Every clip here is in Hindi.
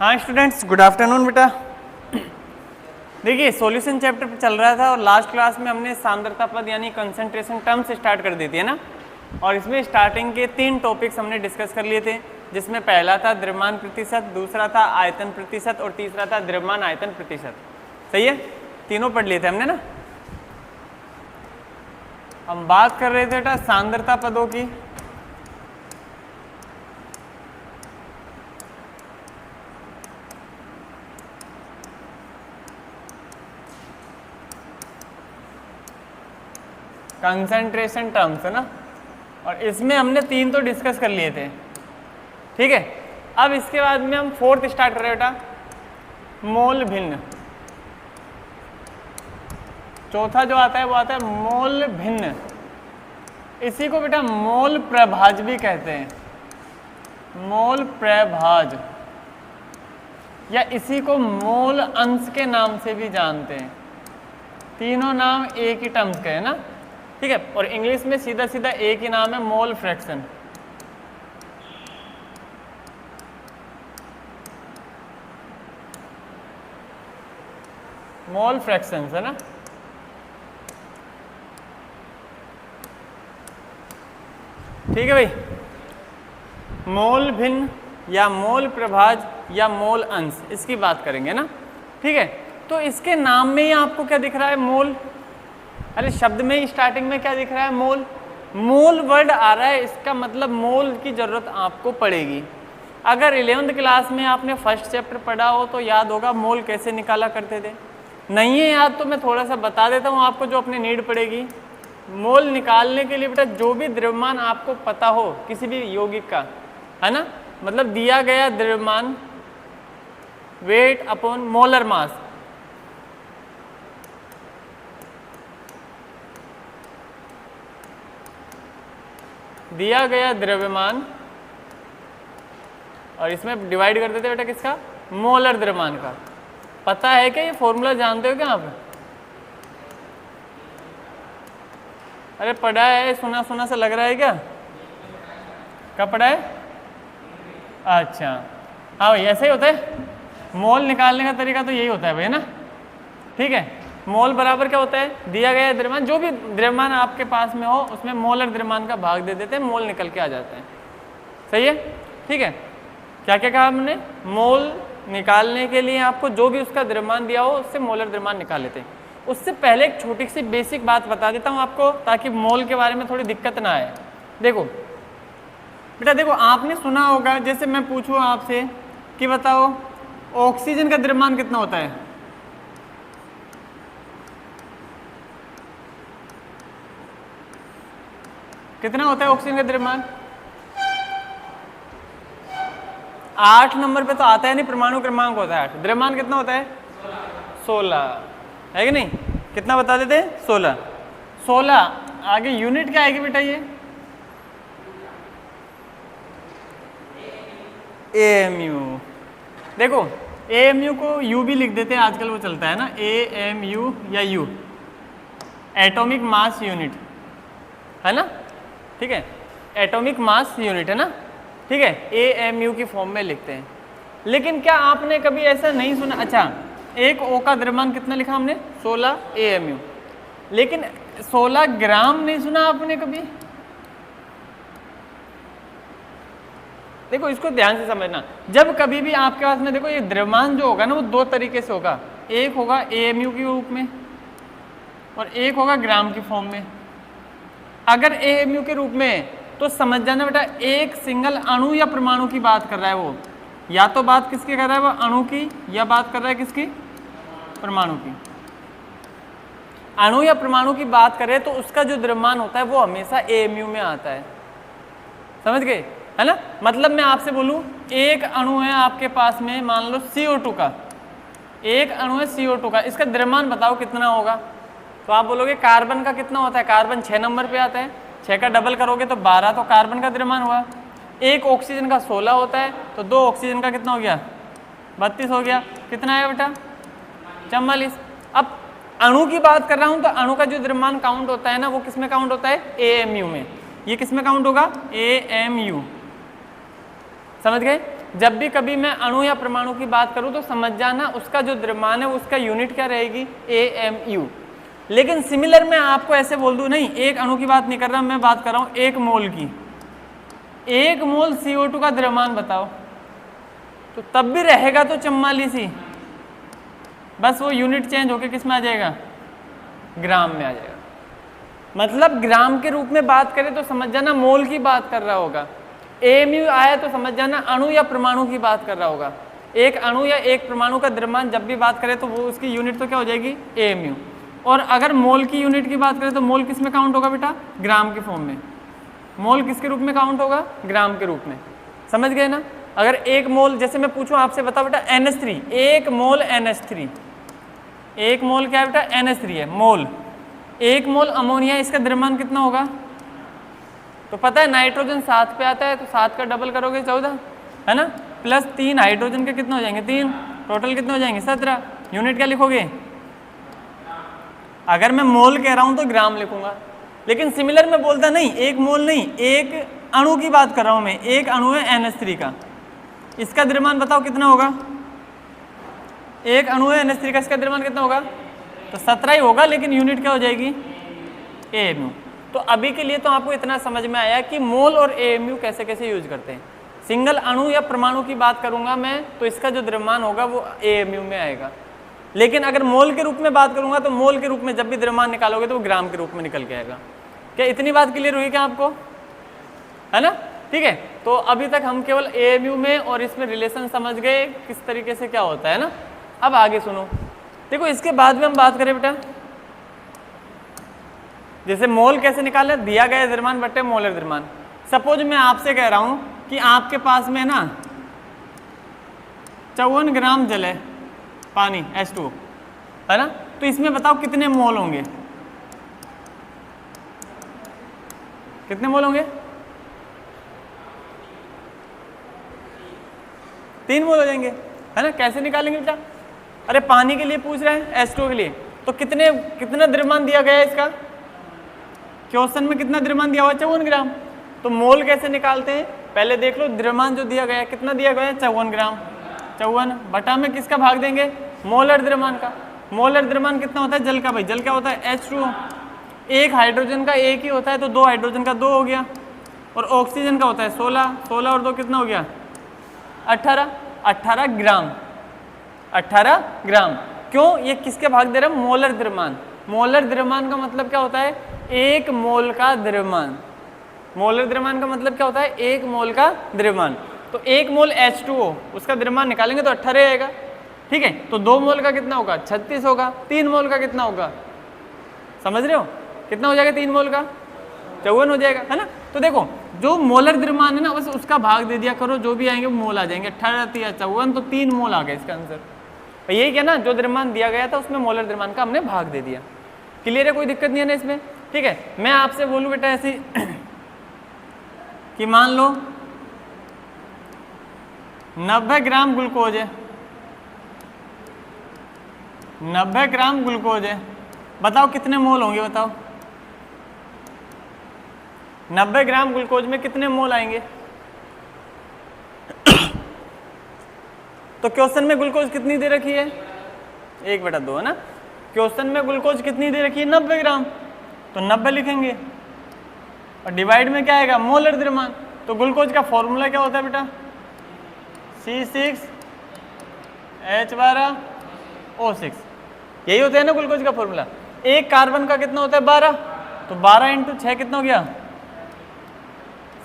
हाँ स्टूडेंट्स, गुड आफ्टरनून बेटा। देखिए सॉल्यूशन चैप्टर पे चल रहा था और लास्ट क्लास में हमने सांद्रता पद यानी कंसंट्रेशन टर्म्स स्टार्ट कर दी थी, है ना। और इसमें स्टार्टिंग के 3 टॉपिक्स हमने डिस्कस कर लिए थे, जिसमें पहला था द्रव्यमान प्रतिशत, दूसरा था आयतन प्रतिशत और तीसरा था द्रव्यमान आयतन प्रतिशत। सही है, तीनों पढ़ लिए थे हमने ना। हम बात कर रहे थे बेटा सांद्रता पदों की। कंसंट्रेशन टर्म्स है ना, और इसमें हमने 3 तो डिस्कस कर लिए थे, ठीक है। अब इसके बाद में हम 4th स्टार्ट कर रहे हैं बेटा, मोल भिन्न। चौथा जो आता है वो आता है मोल भिन्न। इसी को बेटा मोल प्रभाज भी कहते हैं, मोल प्रभाज, या इसी को मोल अंश के नाम से भी जानते हैं। तीनों नाम एक ही टर्म्स के है ना, ठीक है। और इंग्लिश में सीधा सीधा एक ही नाम है, मोल फ्रैक्शन। मोल फ्रैक्शंस है ना। ठीक है भाई, मोल भिन्न या मोल प्रभाज या मोल अंश, इसकी बात करेंगे ना, ठीक है। तो इसके नाम में ही आपको क्या दिख रहा है, मोल। अरे शब्द में ही स्टार्टिंग में क्या दिख रहा है, मोल। मोल वर्ड आ रहा है, इसका मतलब मोल की जरूरत आपको पड़ेगी। अगर 11th क्लास में आपने फर्स्ट चैप्टर पढ़ा हो तो याद होगा मोल कैसे निकाला करते थे। नहीं है याद तो मैं थोड़ा सा बता देता हूँ आपको, जो अपनी नीड पड़ेगी। मोल निकालने के लिए बेटा जो भी द्रव्यमान आपको पता हो किसी भी यौगिक का, है ना, मतलब दिया गया द्रव्यमान वेट अपॉन मोलर मास, दिया गया द्रव्यमान, और इसमें डिवाइड कर देते बेटा किसका, मोलर द्रव्यमान का। पता है क्या, ये फॉर्मूला जानते हो क्या आप? अरे पढ़ा है, सुना सुना सा लग रहा है क्या? कब पढ़ा है? अच्छा हाँ भाई, ऐसे ही होता है। मोल निकालने का तरीका तो यही होता है भाई ना, ठीक है। मोल बराबर क्या होता है, दिया गया द्रव्यमान, जो भी द्रव्यमान आपके पास में हो उसमें मोलर द्रव्यमान का भाग दे देते हैं, मोल निकल के आ जाते हैं। सही है, ठीक है। क्या क्या कहा हमने, मोल निकालने के लिए आपको जो भी उसका द्रव्यमान दिया हो उससे मोलर द्रव्यमान निकाल लेते हैं। उससे पहले एक छोटी सी बेसिक बात बता देता हूँ आपको, ताकि मोल के बारे में थोड़ी दिक्कत ना आए। देखो बेटा, देखो आपने सुना होगा, जैसे मैं पूछूँ आपसे कि बताओ ऑक्सीजन का द्रव्यमान कितना होता है, कितना होता है ऑक्सीजन का द्रव्यमान? 8 नंबर पे तो आता है नहीं, परमाणु क्रमांक होता है 8। द्रव्यमान कितना होता है? 16 है कि नहीं? कितना बता देते हैं? 16। आगे यूनिट क्या आएगी बेटा, ये AMU। देखो AMU को U भी लिख देते हैं, आजकल वो चलता है ना, AMU या U, एटॉमिक मास यूनिट, है ना, ठीक है। एटॉमिक मास यूनिट है ना, ठीक है, AMU की फॉर्म में लिखते हैं। लेकिन क्या आपने कभी ऐसा नहीं सुना, अच्छा एक O का द्रव्यमान कितना लिखा हमने, 16 AMU, लेकिन 16 ग्राम नहीं सुना आपने कभी? देखो इसको ध्यान से समझना, जब कभी भी आपके पास में देखो ये द्रव्यमान जो होगा ना, वो 2 तरीके से होगा। एक होगा AMU के रूप में और एक होगा ग्राम की फॉर्म में। अगर AMU के रूप में तो समझ जाना बेटा एक सिंगल अणु या परमाणु की बात कर रहा है वो, या तो बात किसकी कर रहा है वो, अणु की, या बात कर रहा है किसकी, परमाणु की। अणु या परमाणु की बात करें तो उसका जो द्रव्यमान होता है वो हमेशा AMU में आता है, समझ गए, है ना। मतलब मैं आपसे बोलूं एक अणु है आपके पास में, मान लो CO2 का, एक अणु है CO2 का, इसका द्रव्यमान बताओ कितना होगा? तो आप बोलोगे कार्बन का कितना होता है, कार्बन 6 नंबर पे आता है, 6 का डबल करोगे तो 12, तो कार्बन का द्रव्यमान हुआ। एक ऑक्सीजन का 16 होता है, तो 2 ऑक्सीजन का कितना हो गया, 32 हो गया। कितना आया बेटा, 44। अब अणु की बात कर रहा हूं तो अणु का जो द्रव्यमान काउंट होता है ना, वो किस में काउंट होता है, AMU में। ये किस में काउंट होगा, AMU, समझ गए। जब भी कभी मैं अणु या परमाणु की बात करूं तो समझ जाना उसका जो द्रव्यमान है उसका यूनिट क्या रहेगी, AMU। लेकिन सिमिलर मैं आपको ऐसे बोल दूं, नहीं एक अणु की बात नहीं कर रहा, मैं बात कर रहा हूं 1 मोल की। 1 मोल CO2 का द्रव्यमान बताओ, तो तब भी रहेगा तो 44 ही, बस वो यूनिट चेंज होके किस में आ जाएगा, ग्राम में आ जाएगा। मतलब ग्राम के रूप में बात करें तो समझ जाना मोल की बात कर रहा होगा, AMU आया तो समझ जाना अणु या परमाणु की बात कर रहा होगा। एक अणु या एक परमाणु का द्रव्यमान जब भी बात करें तो वो उसकी यूनिट तो क्या हो जाएगी, AMU। और अगर मोल की यूनिट की बात करें तो मोल किस में काउंट होगा बेटा, ग्राम के फॉर्म में। मोल किसके रूप में काउंट होगा, ग्राम के रूप में। समझ गए ना। अगर 1 मोल, जैसे मैं पूछूं आपसे, बताओ बेटा NH3, 1 मोल NH3, 1 मोल क्या है बेटा, NH3 है मोल। 1 मोल अमोनिया, इसका द्रव्यमान कितना होगा, तो पता है नाइट्रोजन 7 पे आता है, तो 7 का डबल करोगे 14 है ना, प्लस 3 हाइड्रोजन के कितने हो जाएंगे, 3, टोटल कितने हो जाएंगे 17। यूनिट क्या लिखोगे, अगर मैं मोल कह रहा हूं तो ग्राम लिखूंगा, लेकिन सिमिलर में बोलता नहीं, 1 मोल नहीं, एक अणु की बात कर रहा हूं मैं। एक अणु है NH3 का, इसका द्रव्यमान बताओ कितना होगा, एक अणु है NH3 का, इसका द्रव्यमान कितना होगा, तो 17 ही होगा, लेकिन यूनिट क्या हो जाएगी, AMU। तो अभी के लिए तो आपको इतना समझ में आया कि मोल और AMU कैसे कैसे यूज करते हैं। सिंगल अणु या परमाणु की बात करूंगा मैं तो इसका जो द्रव्यमान होगा वो AMU में आएगा, लेकिन अगर मोल के रूप में बात करूंगा तो मोल के रूप में जब भी द्रव्यमान निकालोगे तो वो ग्राम के रूप में निकल के आएगा। क्या इतनी बात क्लियर हुई क्या आपको, है ना। ठीक है, तो अभी तक हम केवल AMU में और इसमें रिलेशन समझ गए किस तरीके से क्या होता है ना। अब आगे सुनो, देखो इसके बाद में हम बात करें बेटा, जैसे मोल कैसे निकालना, दिया गया द्रव्यमान बटे मोलर द्रव्यमान। सपोज मैं आपसे कह रहा हूं कि आपके पास में ना 54 ग्राम जल है, पानी H2O है ना, तो इसमें बताओ कितने मोल होंगे, कितने मोल होंगे, 3 मोल हो जाएंगे, है ना। कैसे निकालेंगे बेटा, अरे पानी के लिए पूछ रहे हैं, H2O के लिए, तो कितना द्रव्यमान दिया गया है इसका, क्वेश्चन में कितना द्रव्यमान दिया हुआ है, 54 ग्राम। तो मोल कैसे निकालते हैं, पहले देख लो द्रव्यमान जो दिया गया है कितना दिया गया है, 54 ग्राम। 54 बटा में किसका भाग देंगे, मोलर द्रव्यमान का। मोलर द्रव्यमान कितना होता है जल का, भाई जल क्या होता है H2O, एक हाइड्रोजन का एक ही होता है तो 2 हाइड्रोजन का 2 हो गया, और ऑक्सीजन का होता है 16, 16 और 2 कितना हो गया 18, 18 ग्राम, 18 ग्राम। क्यों, ये किसके भाग दे रहा है, मोलर द्रव्यमान। मोलर द्रव्यमान का मतलब क्या होता है, 1 मोल का द्रव्यमान। मोलर द्रव्यमान का मतलब क्या होता है, 1 मोल का द्रव्यमान। तो 1 मोल H2O उसका द्रव्यमान निकालेंगे तो 18 आएगा, ठीक है। तो 2 मोल का कितना होगा, 36 होगा। 3 मोल का कितना होगा, समझ रहे हो, कितना हो जाएगा 3 मोल का, 54 हो जाएगा, है ना। तो देखो जो मोलर द्रव्यमान है ना, बस उसका भाग दे दिया करो, जो भी आएंगे वो मोल आ जाएंगे। 18 या 54, तो 3 मोल आ गए इसका आंसर। यही क्या ना, जो द्रव्यमान दिया गया था उसमें मोलर द्रव्यमान का हमने भाग दे दिया। क्लियर है, कोई दिक्कत नहीं है ना इसमें, ठीक है। मैं आपसे बोलूं बेटा ऐसी कि मान लो 90 ग्राम ग्लूकोज है, 90 ग्राम ग्लूकोज है, बताओ कितने मोल होंगे, बताओ 90 ग्राम ग्लूकोज में कितने मोल आएंगे। तो क्वेश्चन में ग्लूकोज कितनी दे रखी है, 1/2 है ना। क्वेश्चन में ग्लूकोज कितनी दे रखी है, 90 ग्राम, तो 90 लिखेंगे, और डिवाइड में क्या आएगा, मोलर द्रव्यमान। तो ग्लूकोज का फॉर्मूला क्या होता है बेटा, C6H12O6, यही होता है ना ग्लूकोज का फॉर्मूला। एक कार्बन का कितना होता है, 12, तो 12 × 6 कितना हो गया,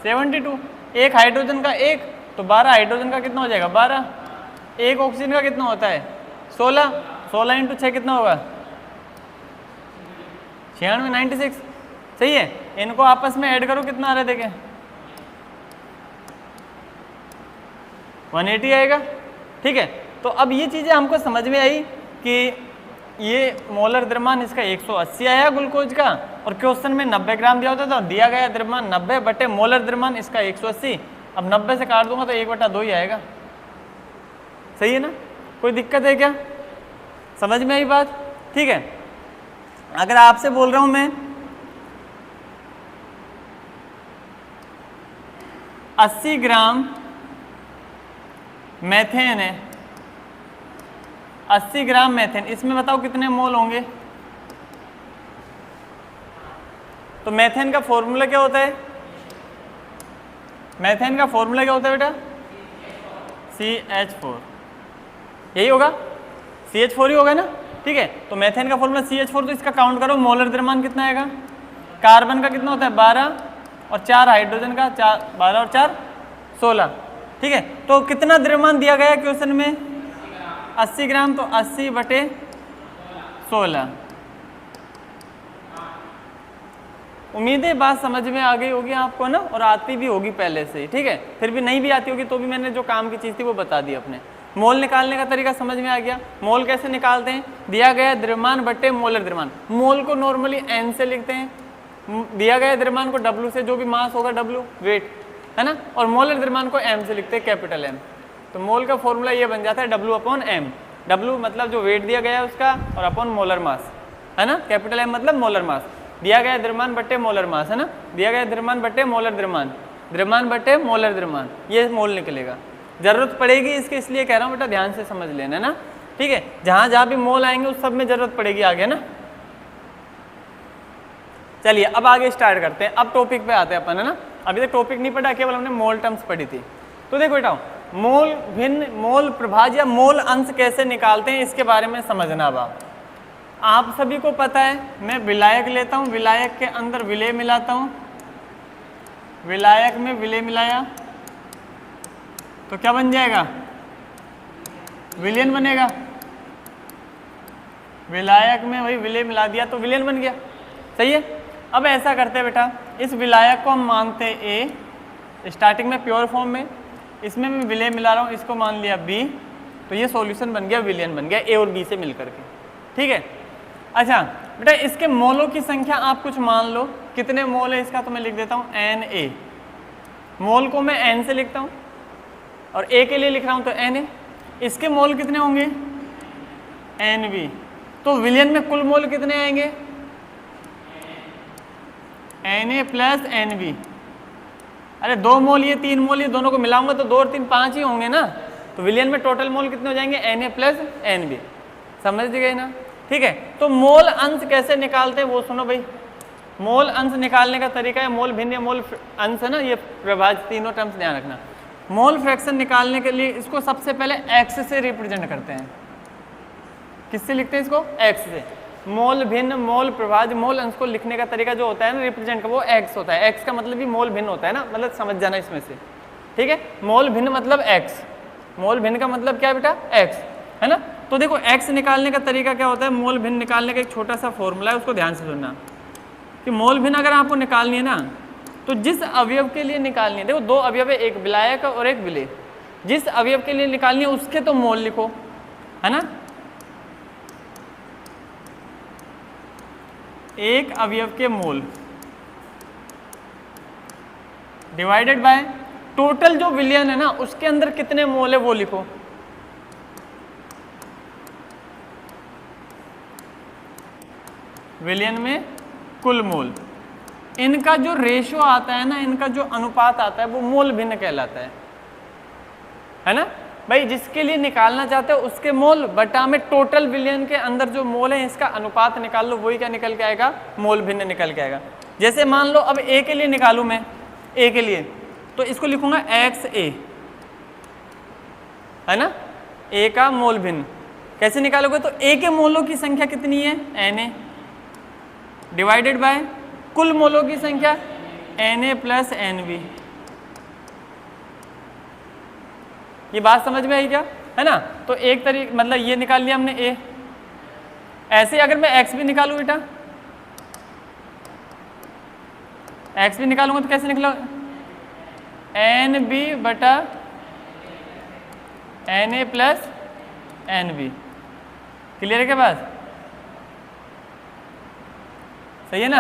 72। एक हाइड्रोजन का 1, तो 12 हाइड्रोजन का कितना हो जाएगा, 12। एक ऑक्सीजन का कितना होता है, 16, 16 × 6 कितना होगा, 96। सही है, इनको आपस में ऐड करो, कितना आ रहा है देखें, 180 आएगा, ठीक है। तो अब ये चीज़ें हमको समझ में आई कि ये मोलर द्रव्यमान इसका 180 आया ग्लूकोज का, और क्वेश्चन में 90 ग्राम दिया होता था, दिया गया द्रव्यमान 90 बटे मोलर द्रव्यमान इसका 180। अब 90 से काट दूंगा तो 1/2 ही आएगा। सही है ना, कोई दिक्कत है क्या, समझ में आई बात, ठीक है। अगर आपसे बोल रहा हूं मैं 80 ग्राम मेथेन है 80 ग्राम मेथेन, इसमें बताओ कितने मोल होंगे। तो मेथेन का फॉर्मूला क्या होता है, मेथेन का फॉर्मूला क्या होता है बेटा, CH4, यही होगा, CH4 ही होगा ना, ठीक है। तो मेथेन का फॉर्मूला CH4, तो इसका काउंट करो, मोलर द्रव्यमान कितना आएगा, कार्बन का कितना होता है 12 और 4 हाइड्रोजन का 12 और 4 16, ठीक है। तो कितना द्रव्यमान दिया गया है क्वेश्चन में, 80 ग्राम, तो 80/16। उम्मीद है बात समझ में आ गई होगी आपको ना, और आती भी होगी पहले से ही, ठीक है। फिर भी नहीं भी आती होगी तो भी मैंने जो काम की चीज़ थी वो बता दी अपने। मोल निकालने का तरीका समझ में आ गया। मोल कैसे निकालते हैं, दिया गया द्रव्यमान बट्टे मोलर द्रव्यमान। मोल को नॉर्मली N से लिखते हैं, दिया गया द्रव्यमान को W से, जो भी मास होगा W वेट है ना, और मोलर द्रव्यमान को M से लिखते हैं, कैपिटल M। तो मोल का फॉर्मूला ये बन जाता है W/M। W मतलब जो वेट दिया गया है उसका, और अपॉन मोलर मास है ना, कैपिटल M मतलब मोलर मास। दिया गया द्रव्यमान बट्टे मोलर मास है ना, दिया गया द्रव्यमान बट्टे मोलर द्रव्यमान, द्रव्यमान बट्टे मोलर द्रव्यमान, ये मोल निकलेगा। जरूरत पड़ेगी इसके, इसलिए कह रहा हूँ बेटा ध्यान से समझ लेना ना, ठीक है। जहाँ जहाँ भी मोल आएंगे उस सब में जरूरत पड़ेगी आगे ना। चलिए अब आगे स्टार्ट करते हैं, अब टॉपिक पे आते हैं अपन है ना। अभी तक टॉपिक नहीं पढ़ा, केवल हमने मोल टर्म्स पढ़ी थी। तो देखो बेटा, मोल भिन्न, मोल प्रभाज्य या मोल अंश कैसे निकालते हैं इसके बारे में समझना। अब आप सभी को पता है, मैं विलायक लेता हूँ, विलायक के अंदर विलेय मिलाता हूँ, विलायक में विलेय मिलाया तो क्या बन जाएगा, विलयन बनेगा। विलायक में वही विलेय मिला दिया तो विलयन बन गया, सही है। अब ऐसा करते हैं बेटा, इस विलायक को हम मानते हैं A, स्टार्टिंग में प्योर फॉर्म में, इसमें मैं विलेय मिला रहा हूँ, इसको मान लिया B, तो ये सॉल्यूशन बन गया, विलयन बन गया A और B से मिलकर के, ठीक है। अच्छा बेटा, इसके मोलों की संख्या आप कुछ मान लो, कितने मोल है इसका, तो मैं लिख देता हूँ Na। मोल को मैं N से लिखता हूँ और A के लिए लिख रहा हूँ तो Na। इसके मोल कितने होंगे Nb। तो विलयन में कुल मोल कितने आएंगे, Na प्लस Nb। अरे 2 मोल ये 3 मोल ये दोनों को मिलाऊंगा तो 2 और 3 5 ही होंगे ना। तो विलयन में टोटल मोल कितने हो जाएंगे, Na प्लस Nb। समझ गए ना, ठीक है। तो मोल अंश कैसे निकालते हैं वो सुनो भाई। मोल अंश निकालने का तरीका है, मोल भिन्न या मोल अंश है ना, ये प्रभाज्य तीनों टर्म्स ध्यान रखना। मोल फ्रैक्शन निकालने के लिए इसको सबसे पहले x से रिप्रेजेंट करते हैं। किससे लिखते हैं इसको, x से। मोल भिन्न, मोल प्रभाज्य, मोल अंश को लिखने का तरीका जो होता है ना रिप्रेजेंट का, वो x होता है। x का मतलब भी मोल भिन्न होता है ना, मतलब समझ जाना इसमें से, ठीक है। मोल भिन्न मतलब x, मोल भिन्न का मतलब क्या है बेटा, x है ना। तो देखो x निकालने का तरीका क्या होता है, मोल भिन्न निकालने का एक छोटा सा फॉर्मूला है, उसको ध्यान से सुनना कि मोल भिन्न अगर आपको निकालनी है ना, तो जिस अवयव के लिए निकालनी है, देखो 2 अवयव है, एक विलायक और एक विलेय, जिस अवयव के लिए निकालनी है उसके तो मोल लिखो है ना। एक अवयव के मोल डिवाइडेड बाय टोटल जो विलयन है ना उसके अंदर कितने मोल है वो लिखो। विलयन में कुल मोल, इनका जो रेशियो आता है ना, इनका जो अनुपात आता है वो मोल भिन्न कहलाता है ना भाई। जिसके लिए निकालना चाहते हो उसके मोल बटा में टोटल विलयन के अंदर जो मोल है इसका अनुपात निकाल लो, वही क्या निकल के आएगा, मोल भिन्न निकल के आएगा। जैसे मान लो अब A के लिए निकालूं मैं, A के लिए तो इसको लिखूंगा XA है ना, A का मोल भिन्न। कैसे निकालोगे, तो A के मोलों की संख्या कितनी है Na डिवाइडेड बाय कुल मोलों की संख्या Na प्लस Nb। ये बात समझ में आई क्या, है ना। तो एक तरीके मतलब ये निकाल लिया हमने A। ऐसे अगर मैं X भी निकालूं बेटा, X भी निकालूंगा तो कैसे निकला, Nb बटा Na प्लस Nb। क्लियर है क्या बात, सही है ना।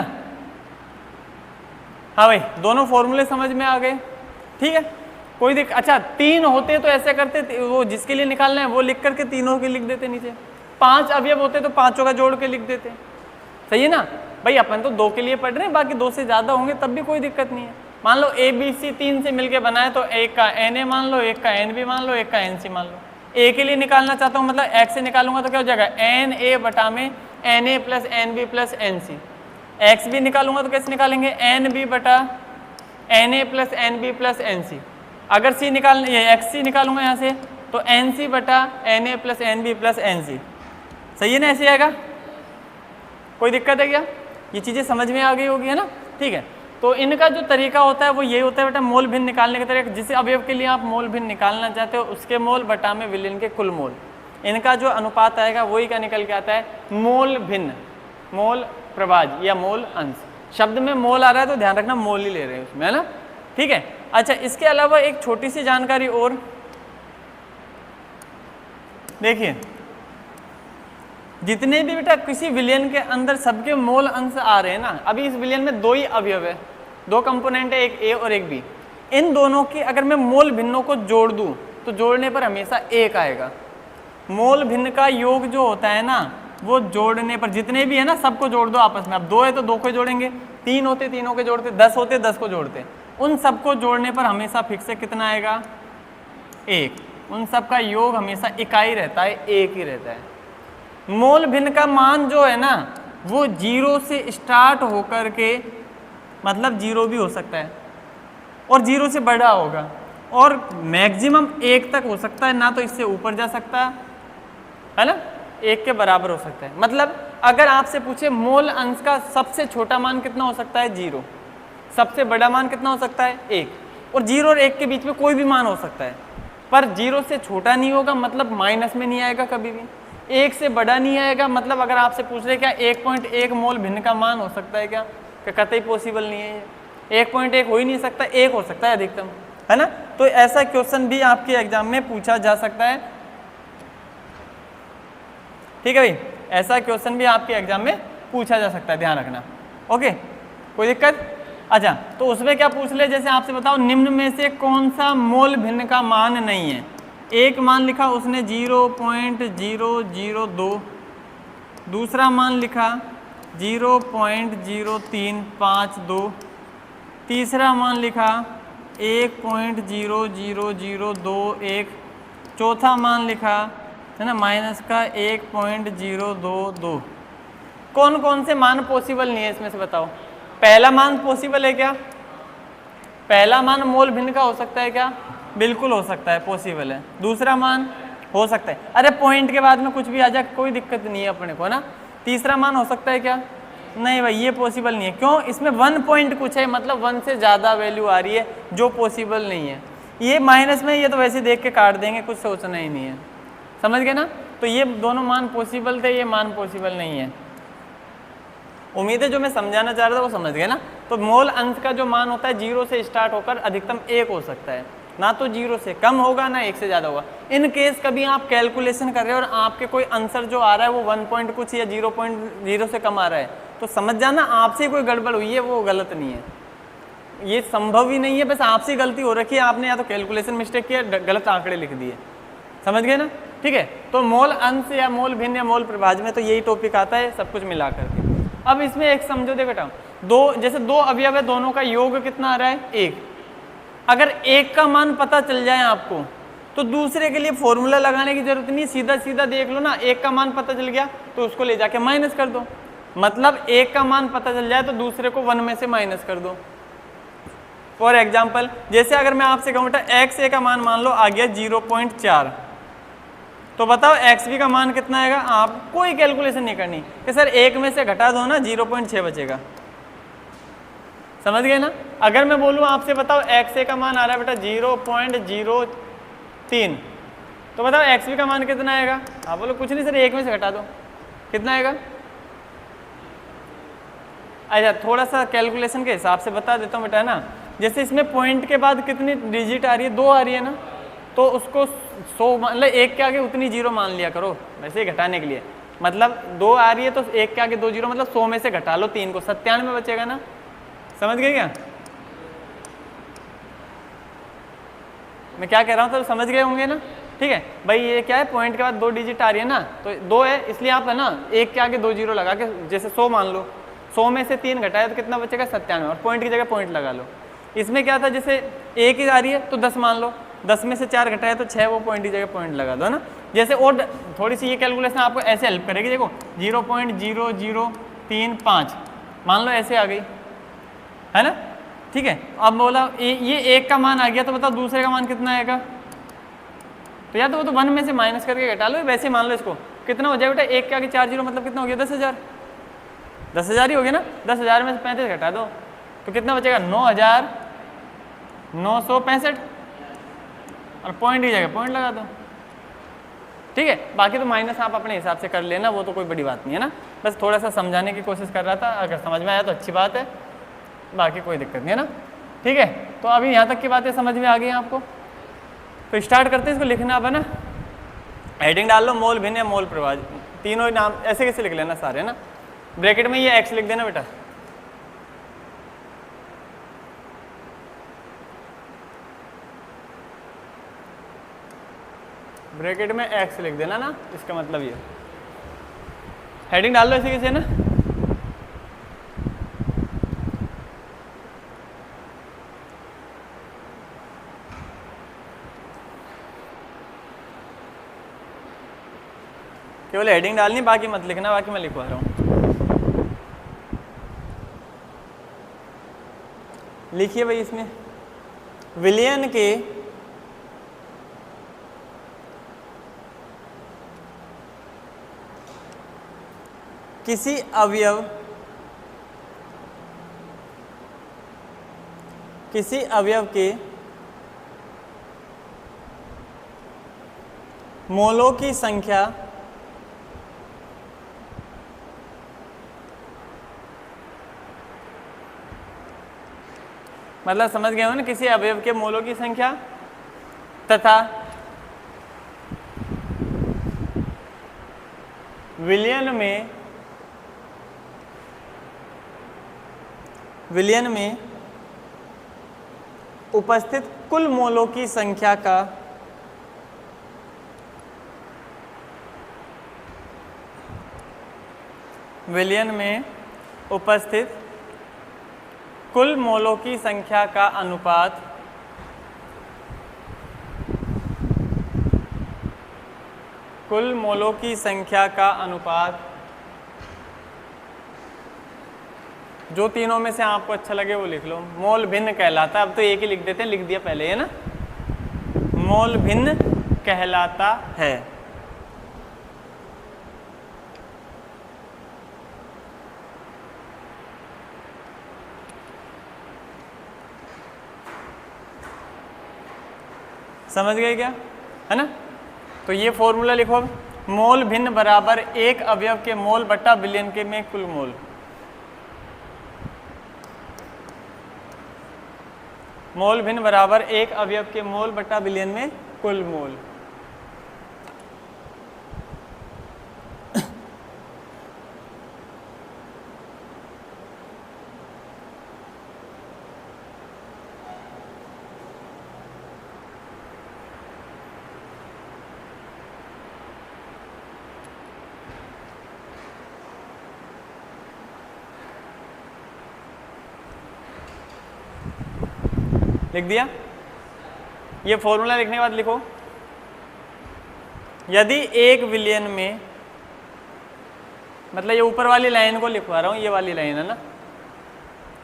हाँ भाई, दोनों फॉर्मूले समझ में आ गए, ठीक है। कोई दिक्कत, अच्छा 3 होते तो ऐसे करते, वो जिसके लिए निकालना है वो लिख करके तीनों के लिख देते नीचे। 5 अवयव होते तो 5 का जोड़ के लिख देते, सही है ना भाई। अपन तो 2 के लिए पढ़ रहे हैं, बाकी 2 से ज़्यादा होंगे तब भी कोई दिक्कत नहीं है, मान लो ए बी सी 3 से मिलके बना है, तो एक का एन ए मान लो, एक का एन बी मान लो, एक का एन सी मान लो। ए के लिए निकालना चाहता हूँ, मतलब एक्स से निकालूंगा तो क्या हो जाएगा, एन ए बटा में N A plus N B plus N C. X भी निकालूंगा तो कैसे निकालेंगे, एन बी बटा N A plus N B plus N C. अगर सी निकाल एक्स सी निकालूंगा यहाँ से तो एन सी बटा N A plus N B plus N C. सही है ना, ऐसे आएगा, कोई दिक्कत है क्या, ये चीज़ें समझ में आ गई होगी, है ना। ठीक है, तो इनका जो तरीका होता है वो ये होता है बेटा, मोल भिन्न निकालने का तरीका, जिस अवयव के लिए आप मोल भिन्न निकालना चाहते हो उसके मोल बटा में विलयन के कुल मोल, इनका जो अनुपात आएगा वही क्या निकल के आता है, मोल भिन्न, मोल प्रभाज्य या मोल अंश। शब्द में मोल आ रहा है तो ध्यान रखना मोल ही ले रहे हैं उसमें, है ना। ठीक है, अच्छा इसके अलावा एक छोटी सी जानकारी और देखिए, जितने भी बेटा किसी विलयन के अंदर सबके मोल अंश आ रहे हैं ना, अभी इस विलयन में दो ही अवयव है, दो कंपोनेंट है, एक ए और एक बी, इन दोनों की अगर मैं मोल भिन्नों को जोड़ दूं तो जोड़ने पर हमेशा एक आएगा। मोल भिन्न का योग जो होता है ना, वो जोड़ने पर जितने भी है ना सबको जोड़ दो आपस में। अब 2 है तो 2 को जोड़ेंगे, 3 होते 3 को जोड़ते, 10 होते 10 को जोड़ते, उन सबको जोड़ने पर हमेशा फिक्स से कितना आएगा, 1। उन सब का योग हमेशा इकाई रहता है, एक ही रहता है। मोल भिन्न का मान जो है ना वो 0 से स्टार्ट होकर के, मतलब 0 भी हो सकता है और 0 से बड़ा होगा, और मैक्सिमम 1 तक हो सकता है, ना तो इससे ऊपर जा सकता है ना, 1 के बराबर हो सकता है। मतलब अगर आपसे पूछे मोल अंश का सबसे छोटा मान कितना हो सकता है, 0, सबसे बड़ा मान कितना हो सकता है, 1, और 0 और 1 के बीच में कोई भी मान हो सकता है, पर 0 से छोटा नहीं होगा, मतलब माइनस में नहीं आएगा कभी भी, 1 से बड़ा नहीं आएगा, मतलब अगर आपसे पूछ रहे क्या 1.1 मोल भिन्न का मान हो सकता है क्या, कतई पॉसिबल नहीं है, 1.1 हो ही नहीं सकता, 1 हो सकता है अधिकतम, है ना। तो ऐसा क्वेश्चन भी आपके एग्जाम में पूछा जा सकता है, ठीक है भाई, ऐसा क्वेश्चन भी आपके एग्जाम में पूछा जा सकता है, ध्यान रखना। ओके, कोई दिक्कत। अच्छा, तो उसमें क्या पूछ ले, जैसे आपसे बताओ निम्न में से कौन सा मोल भिन्न का मान नहीं है। एक मान लिखा उसने 0.002, दूसरा मान लिखा 0.0352, तीसरा मान लिखा 1.00021, चौथा मान लिखा है ना माइनस का 1.022। कौन कौन से मान पॉसिबल नहीं है इसमें से बताओ। पहला मान पॉसिबल है क्या, पहला मान मोल भिन्न का हो सकता है क्या, बिल्कुल हो सकता है, पॉसिबल है। दूसरा मान हो सकता है, अरे पॉइंट के बाद में कुछ भी आ जाए कोई दिक्कत नहीं है अपने को, ना। तीसरा मान हो सकता है क्या, नहीं भाई ये पॉसिबल नहीं है, क्यों, इसमें 1 पॉइंट कुछ है, मतलब 1 से ज़्यादा वैल्यू आ रही है जो पॉसिबल नहीं है। ये माइनस में, ये तो वैसे देख के काट देंगे, कुछ सोचना ही नहीं है, समझ गए ना। तो ये दोनों मान पॉसिबल थे, ये मान पॉसिबल नहीं है। उम्मीद है जो मैं समझाना चाह रहा था वो समझ गए ना। तो मोल अंश का जो मान होता है 0 से स्टार्ट होकर अधिकतम 1 हो सकता है, ना तो 0 से कम होगा ना 1 से ज़्यादा होगा। इन केस कभी आप कैलकुलेशन कर रहे हो और आपके कोई आंसर जो आ रहा है वो 1 पॉइंट कुछ या 0.0 से कम आ रहा है, तो समझ जाना आपसे कोई गड़बड़ हुई है, वो गलत नहीं है, ये संभव ही नहीं है, बस आपसे गलती हो रखी है, आपने या तो कैलकुलेशन मिस्टेक किया, गलत आंकड़े लिख दिए, समझ गए ना। ठीक है, तो मोल अंश या मोल भिन्न या मोल प्रभाज्य में तो यही टॉपिक आता है, सब कुछ मिला करके। अब इसमें एक समझो दे बेटा, जैसे दो अवयव है, दोनों का योग कितना आ रहा है, 1। अगर एक का मान पता चल जाए आपको तो दूसरे के लिए फॉर्मूला लगाने की जरूरत नहीं, सीधा सीधा देख लो ना, एक का मान पता चल गया तो उसको ले जाके माइनस कर दो, मतलब एक का मान पता चल जाए तो दूसरे को 1 में से माइनस कर दो। फॉर एग्जाम्पल, जैसे अगर मैं आपसे कहूँ बेटा एक्स ए का मान मान लो आ गया 0.4, तो बताओ एक्स बी का मान कितना आएगा। आप कोई कैलकुलेशन नहीं करनी कि सर 1 में से घटा दो ना 0.6 बचेगा, समझ गए ना। अगर मैं बोलूँ आपसे बताओ एक्स ए का मान आ रहा है बेटा 0.03, तो बताओ एक्स बी का मान कितना आएगा। आप बोलो कुछ नहीं सर 1 में से घटा दो, कितना आएगा। अच्छा थोड़ा सा कैलकुलेशन के हिसाब से बता देता हूँ बेटा ना, जैसे इसमें पॉइंट के बाद कितनी डिजिट आ रही है, 2 आ रही है ना, तो उसको 100 मतलब 1 के आगे उतनी 0 मान लिया करो, वैसे ही घटाने के लिए, मतलब 2 आ रही है तो 1 के आगे 2 0, मतलब 100 में से घटा लो 3 को, 97 बचेगा ना, समझ गए क्या मैं क्या कह रहा हूँ, तो समझ गए होंगे ना। ठीक है भाई, ये क्या है, पॉइंट के बाद 2 डिजिट आ रही है ना, तो 2 है इसलिए आप है ना 1 के आगे 2 0 लगा के, जैसे 100 मान लो, 100 में से 3 घटाया तो कितना बचेगा 97, और पॉइंट की जगह पॉइंट लगा लो। इसमें क्या था, जैसे एक ही आ रही है तो 10 मान लो, 10 में से 4 घटाए तो 6, वो पॉइंट की जगह पॉइंट लगा दो, है ना। जैसे और थोड़ी सी ये कैलकुलेशन आपको ऐसे हेल्प करेगी, देखो 0.0035 मान लो ऐसे आ गई, है ना, ठीक है। अब बोला ये एक का मान आ गया तो बताओ दूसरे का मान कितना आएगा, तो या तो वो तो 1 में से माइनस करके घटा लो, वैसे मान लो इसको, कितना हो जाएगा बेटा, एक के आगे 4 जीरो मतलब कितना हो गया, 10,000, 10,000 ही हो गया ना। 10,000 में से 35 घटा दो तो कितना बचेगा, 9,965, और पॉइंट की जगह पॉइंट लगा दो, ठीक है। बाकी तो माइनस आप अपने हिसाब से कर लेना, वो तो कोई बड़ी बात नहीं है ना, बस थोड़ा सा समझाने की कोशिश कर रहा था, अगर समझ में आया तो अच्छी बात है, बाकी कोई दिक्कत नहीं है ना, ठीक है। तो अभी यहाँ तक की बातें समझ में आ गई आपको, तो स्टार्ट करते हैं इसको लिखना, अब है ना, हेडिंग डाल लो, मोल भिन्न या मोल प्रवाह, तीनों ही नाम ऐसे कैसे लिख लेना सारे, है ना। ब्रैकेट में ये एक्स लिख देना बेटा, ब्रैकेट में एक्स लिख देना ना, इसका मतलब ये हेडिंग डाल लो ऐसे कैसे, है ना। केवल हेडिंग डालनी, बाकी मत लिखना, बाकी मैं लिखवा रहा हूँ। लिखिए भाई, इसमें विलयन के किसी अवयव के मोलों की संख्या मतलब समझ गए हो ना, किसी अवयव के मोलों की संख्या तथा विलयन में उपस्थित कुल मोलों की संख्या का विलयन में उपस्थित कुल मोलों की संख्या का अनुपात कुल मोलों की संख्या का अनुपात जो तीनों में से आपको अच्छा लगे वो लिख लो, मोल भिन्न कहलाता है। अब तो एक ही लिख देते हैं, लिख दिया पहले, है ना, मोल भिन्न कहलाता है। समझ गए क्या, है ना। तो ये फॉर्मूला लिखो, मोल भिन्न बराबर एक अवयव के मोल बटा विलयन के में कुल मोल। मोल भिन्न बराबर एक अवयव के मोल बटा विलयन में कुल मोल। लिख दिया। ये फॉर्मूला लिखने के बाद लिखो, यदि एक विलयन में, मतलब ये ऊपर वाली लाइन को लिखवा रहा हूं, ये वाली लाइन है ना,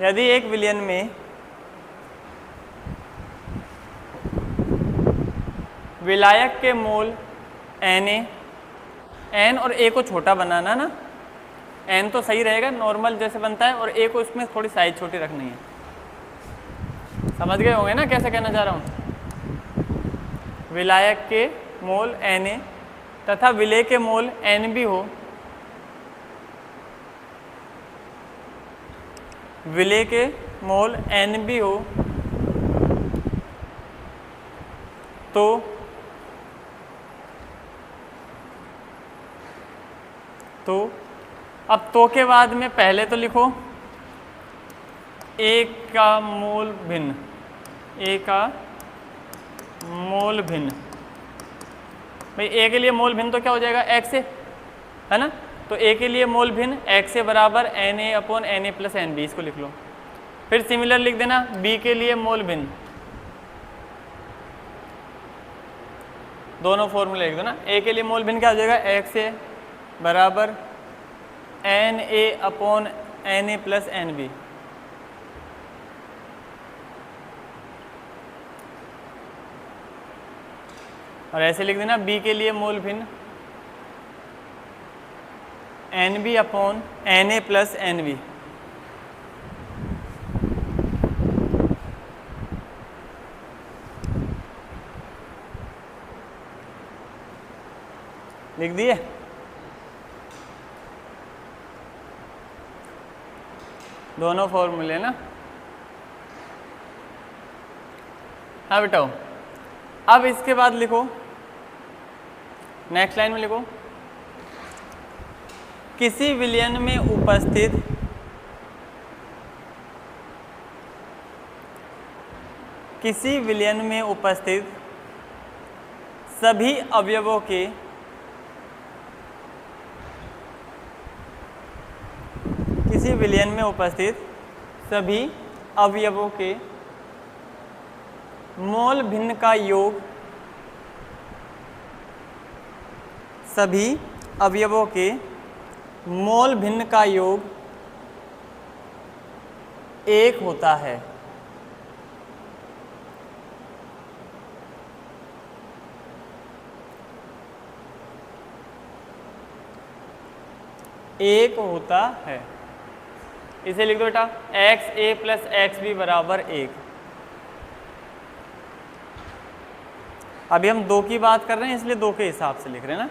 यदि एक विलयन में विलायक के मोल n और a को छोटा बनाना ना, n तो सही रहेगा नॉर्मल जैसे बनता है, और a को इसमें थोड़ी साइज छोटी रखनी है। समझ गए होंगे ना कैसे कहना चाह रहा हूँ। विलायक के मोल Na तथा विलेय के मोल Nb हो, विलेय के मोल Nb हो तो अब तो के बाद में पहले तो लिखो एक का मोल भिन्न, ए का मोल भिन्न, भाई ए के लिए मोल भिन्न तो क्या हो जाएगा, एक्स से, है ना। तो ए के लिए मोल भिन्न एक्स से बराबर Na upon Na plus Nb, इसको लिख लो। फिर सिमिलर लिख देना बी के लिए मोल भिन्न, दोनों फॉर्मूले लिख दो ना। ए के लिए मोल भिन्न क्या हो जाएगा, XA बराबर NA upon NA plus NB। और ऐसे लिख देना बी के लिए मोल भिन्न NB upon NA plus NB। लिख दिए। दोनों फॉर्मूले ना। हाँ बेटाओ, अब इसके बाद लिखो, नेक्स्ट लाइन में लिखो, किसी विलयन में उपस्थित सभी अवयवों के मोल भिन्न का योग, सभी अवयवों के मोल भिन्न का योग 1 होता है। एक होता है। इसे लिख दो बेटा XA प्लस XB बराबर 1। अभी हम 2 की बात कर रहे हैं इसलिए 2 के हिसाब से लिख रहे हैं ना।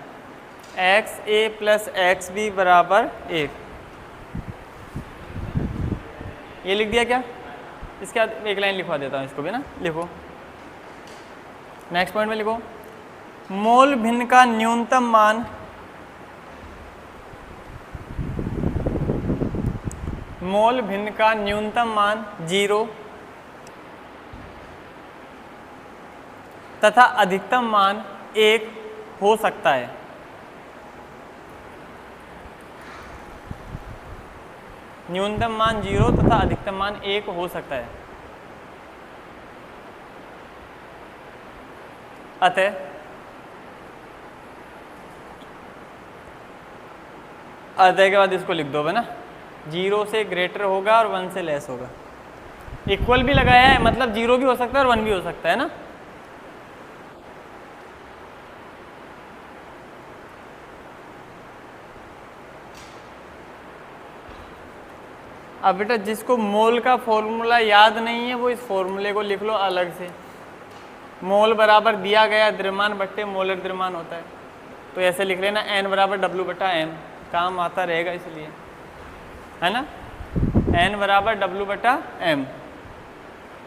XA प्लस XB बराबर 1, ये लिख दिया क्या। इसके बाद एक लाइन लिखवा देता हूँ इसको भी ना, लिखो नेक्स्ट पॉइंट में लिखो, मोल भिन्न का न्यूनतम मान मोल भिन्न का न्यूनतम मान 0 तथा अधिकतम मान 1 हो सकता है। न्यूनतम मान 0 तथा अधिकतम मान 1 हो सकता है। अतः के बाद इसको लिख दो है ना, 0 से ग्रेटर होगा और 1 से लेस होगा। इक्वल भी लगाया है, मतलब 0 भी हो सकता है और 1 भी हो सकता है ना। अब बेटा जिसको मोल का फॉर्मूला याद नहीं है वो इस फॉर्मूले को लिख लो अलग से। मोल बराबर दिया गया द्रव्यमान बट्टे मोलर द्रव्यमान होता है, तो ऐसे लिख लेना N बराबर W बटा M, काम आता रहेगा इसलिए, है ना। N बराबर W बटा M,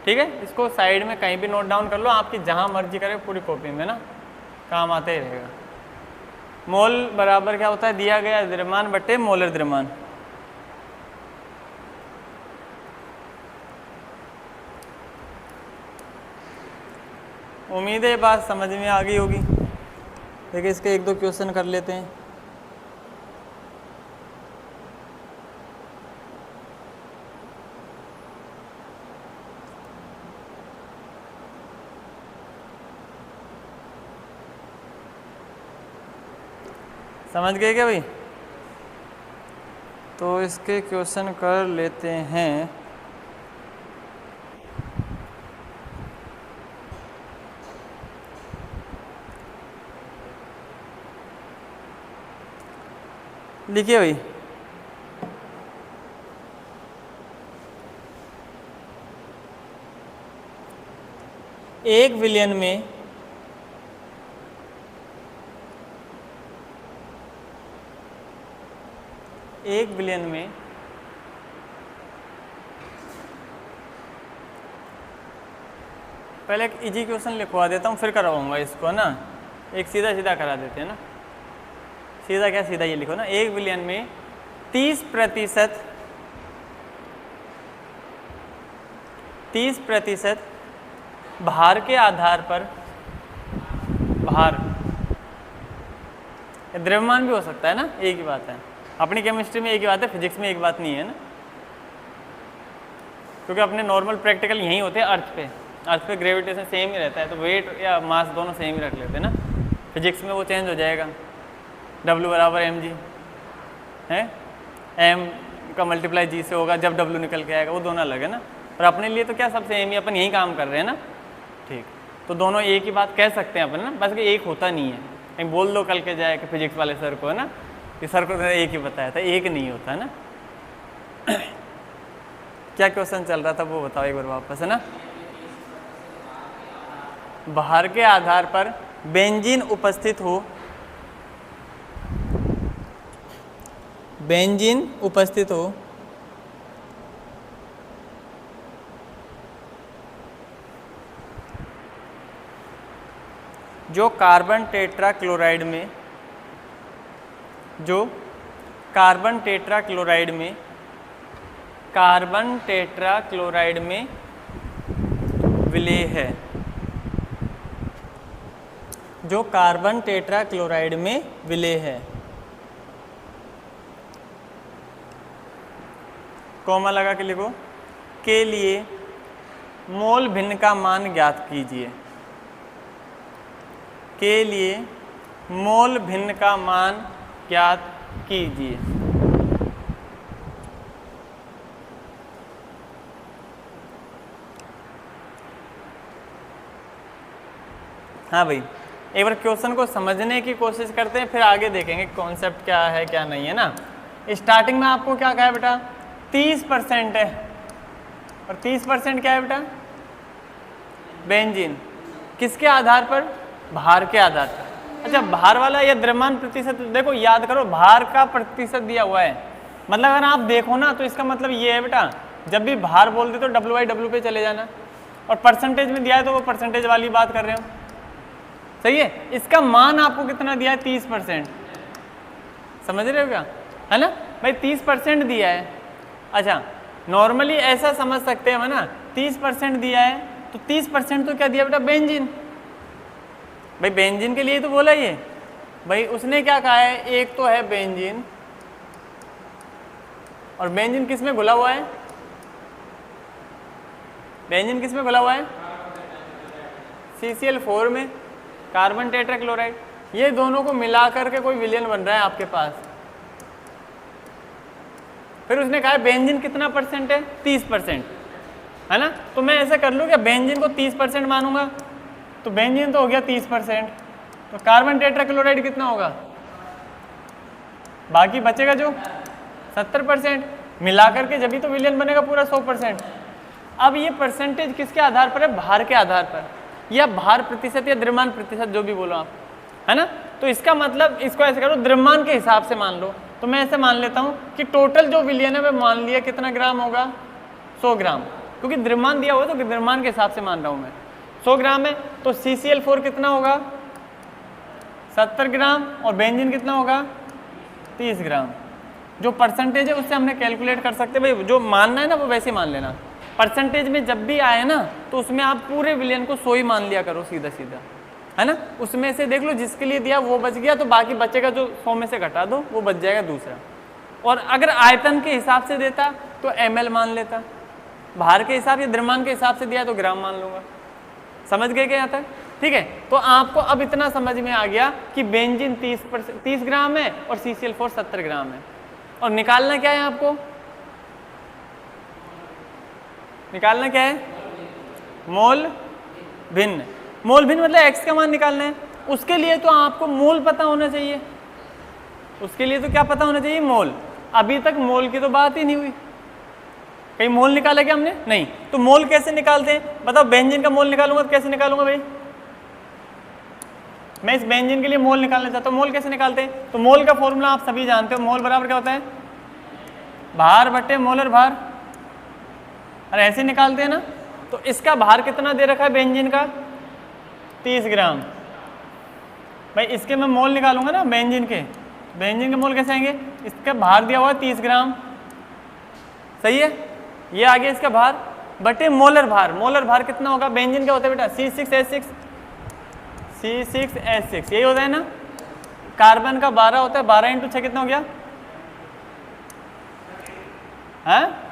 ठीक है। इसको साइड में कहीं भी नोट डाउन कर लो, आपकी जहाँ मर्जी करे पूरी कॉपी में ना, काम आता ही रहेगा। मोल बराबर क्या होता है, दिया गया द्रव्यमान बट्टे मोलर द्रव्यमान। उम्मीद है ये बात समझ में आ गई होगी। देखिए इसके 1-2 क्वेश्चन कर लेते हैं। समझ गए क्या भाई? तो इसके क्वेश्चन कर लेते हैं। लिखिए भाई, एक विलयन में पहले एक इजी क्वेश्चन लिखवा देता हूँ फिर करवाऊंगा इसको ना। एक सीधा सीधा करा देते हैं ना। सीधा क्या, सीधा ये लिखो ना, एक विलयन में 30% भार के आधार पर, भार द्रव्यमान भी हो सकता है ना, एक ही बात है। अपनी केमिस्ट्री में एक ही बात है, फिजिक्स में एक बात नहीं है ना। क्योंकि अपने नॉर्मल प्रैक्टिकल यहीं होते हैं अर्थ पे ग्रेविटेशन सेम ही रहता है, तो वेट या मास दोनों सेम ही रख लेते हैं ना। फिजिक्स में वो चेंज हो जाएगा, W बराबर mg है, m का मल्टीप्लाई g से होगा जब W निकल के आएगा, वो दोनों अलग है ना। और अपने लिए तो क्या सब सेम ही, अपन यही काम कर रहे हैं ना, ठीक। तो दोनों एक ही बात कह सकते हैं अपन ना, बस कि एक होता नहीं है। कहीं बोल दो कल के जाए कि फिजिक्स वाले सर को है ना, कि सर को एक ही बताया था, एक नहीं होता है ना। क्या क्वेश्चन चल रहा था वो बताओ एक बार वापस, है ना। भार के आधार पर बेंजीन उपस्थित हो, बेंजीन उपस्थित हो जो कार्बन टेट्रा क्लोराइड में, जो कार्बन टेट्रा क्लोराइड में, कार्बन टेट्रा क्लोराइड में विलेय है, जो कार्बन टेट्रा क्लोराइड में विलेय है, कॉमा लगा के लिखो, के लिए मोल भिन्न का मान ज्ञात कीजिए, के लिए मोल भिन्न का मान ज्ञात कीजिए। हाँ भाई, एक बार क्वेश्चन को समझने की कोशिश करते हैं, फिर आगे देखेंगे कॉन्सेप्ट क्या है क्या नहीं है ना। स्टार्टिंग में आपको क्या कहा है बेटा, 30% है, और 30% क्या है बेटा, बेंजीन। किसके आधार पर, भार के आधार पर। अच्छा, भार वाला या द्रव्यमान प्रतिशत, देखो याद करो भार का प्रतिशत दिया हुआ है, मतलब अगर आप देखो ना तो इसका मतलब ये है बेटा, जब भी भार बोलते तो W/W पे चले जाना, और परसेंटेज में दिया है तो वो परसेंटेज वाली बात कर रहे हो, सही है। इसका मान आपको कितना दिया है, 30%, समझ रहे हो क्या, है ना भाई, 30% दिया है। अच्छा, नॉर्मली ऐसा समझ सकते हैं ना, 30% दिया है तो 30% तो क्या दिया बेटा, बेंजीन। भाई बेंजीन के लिए तो बोला ये, भाई उसने क्या कहा है, एक तो है बेंजीन, और बेंजीन किस में घुला हुआ है, बेंजीन किस में घुला हुआ है, CCl4 में, कार्बन टेट्रा क्लोराइड। ये दोनों को मिला करके कोई विलयन बन रहा है आपके पास। फिर उसने कहा बेंजीन कितना परसेंट है, 30%, है ना। तो मैं ऐसा कर लूँ क्या, बेंजीन को 30% मानूंगा, तो बेंजीन तो हो गया 30%, तो कार्बन टेट्रा क्लोराइड कितना होगा, बाकी बचेगा जो 70%, मिला करके जब भी तो विलयन बनेगा पूरा 100%। अब ये परसेंटेज किसके आधार पर है, भार के आधार पर, या भार प्रतिशत या द्रव्यमान प्रतिशत, जो भी बोलो आप, है ना। तो इसका मतलब इसको ऐसे करो, द्रव्यमान के हिसाब से मान लो। तो मैं ऐसे मान लेता हूँ कि टोटल जो विलयन है मैं मान लिया कितना ग्राम होगा, 100 ग्राम, क्योंकि द्रव्यमान दिया हुआ तो द्रव्यमान के हिसाब से मान रहा हूँ मैं। 100 ग्राम है तो CCl4 कितना होगा, 70 ग्राम, और बेंजीन कितना होगा, 30 ग्राम। जो परसेंटेज है उससे हमने कैलकुलेट कर सकते हैं भाई, जो मानना है ना वो वैसे मान लेना। परसेंटेज में जब भी आए ना तो उसमें आप पूरे विलयन को 100 ही मान लिया करो, सीधा सीधा, है ना। उसमें से देख लो जिसके लिए दिया वो बच गया, तो बाकी बचेगा जो 100 में से घटा दो, वो बच जाएगा दूसरा। और अगर आयतन के हिसाब से देता तो ml मान लेता, भार के हिसाब या द्रव्यमान के हिसाब से दिया तो ग्राम मान लूँगा। समझ गए क्या यहाँ तक, ठीक है। तो आपको अब इतना समझ में आ गया कि बेंजीन 30 ग्राम है और CCl4 70 ग्राम है, और निकालना क्या है आपको, निकालना क्या है, मोल भिन्न। मोल भिन्न मतलब x का मान निकालना है, उसके लिए तो आपको मोल पता होना चाहिए, उसके लिए तो क्या पता होना चाहिए, मोल। अभी तक मोल की तो बात ही नहीं हुई, कहीं मोल निकाला क्या हमने, नहीं। तो मोल कैसे निकालते हैं बताओ, बेंजीन का मोल निकालूंगा तो कैसे निकालूंगा भाई, मैं इस बेंजीन के लिए मोल निकालना चाहता हूँ, मोल कैसे निकालते हैं। तो मोल का फॉर्मूला आप सभी जानते हो, मोल बराबर क्या होता है, भार बटे मोलर भार, अरे ऐसे निकालते हैं ना। तो इसका भार कितना दे रखा है बेंजीन का, 30 ग्राम। भाई इसके मैं मोल निकालूंगा ना बेंजीन के मोल कैसे आएंगे, इसका भार दिया हुआ है 30 ग्राम, सही है। ये आ गया इसका भार बटे मोलर भार। मोलर भार कितना होगा, बेंजीन क्या होता है बेटा, C6H6, यही होता है ना। कार्बन का 12 होता है, 12 × 6 कितना हो गया, हाँ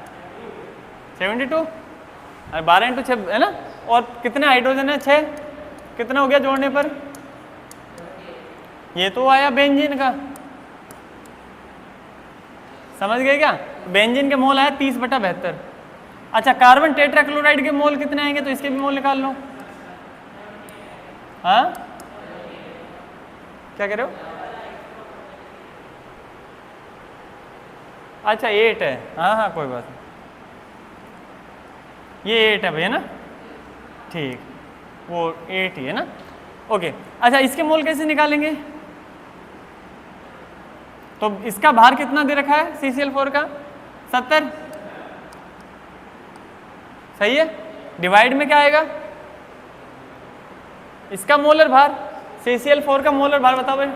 72, अरे 12 इंटू 6 है ना, और कितने हाइड्रोजन है 6, कितना हो गया जोड़ने पर, ये तो आया बेंजीन का, समझ गए क्या, बेंजीन के मोल आया 30/72। अच्छा कार्बन टेट्राक्लोराइड के मोल कितने आएंगे, तो इसके भी मोल निकाल लो। हाँ क्या कह रहे हो, अच्छा 8 है, हाँ हाँ कोई बात नहीं, ये 8 है भैया ना, ठीक, वो 8 ही है ना, ओके। अच्छा इसके मोल कैसे निकालेंगे, तो इसका भार कितना दे रखा है CCl4 का 70, सही है, डिवाइड में क्या आएगा, इसका मोलर भार, CCl4 का मोलर भार बताओ भाई,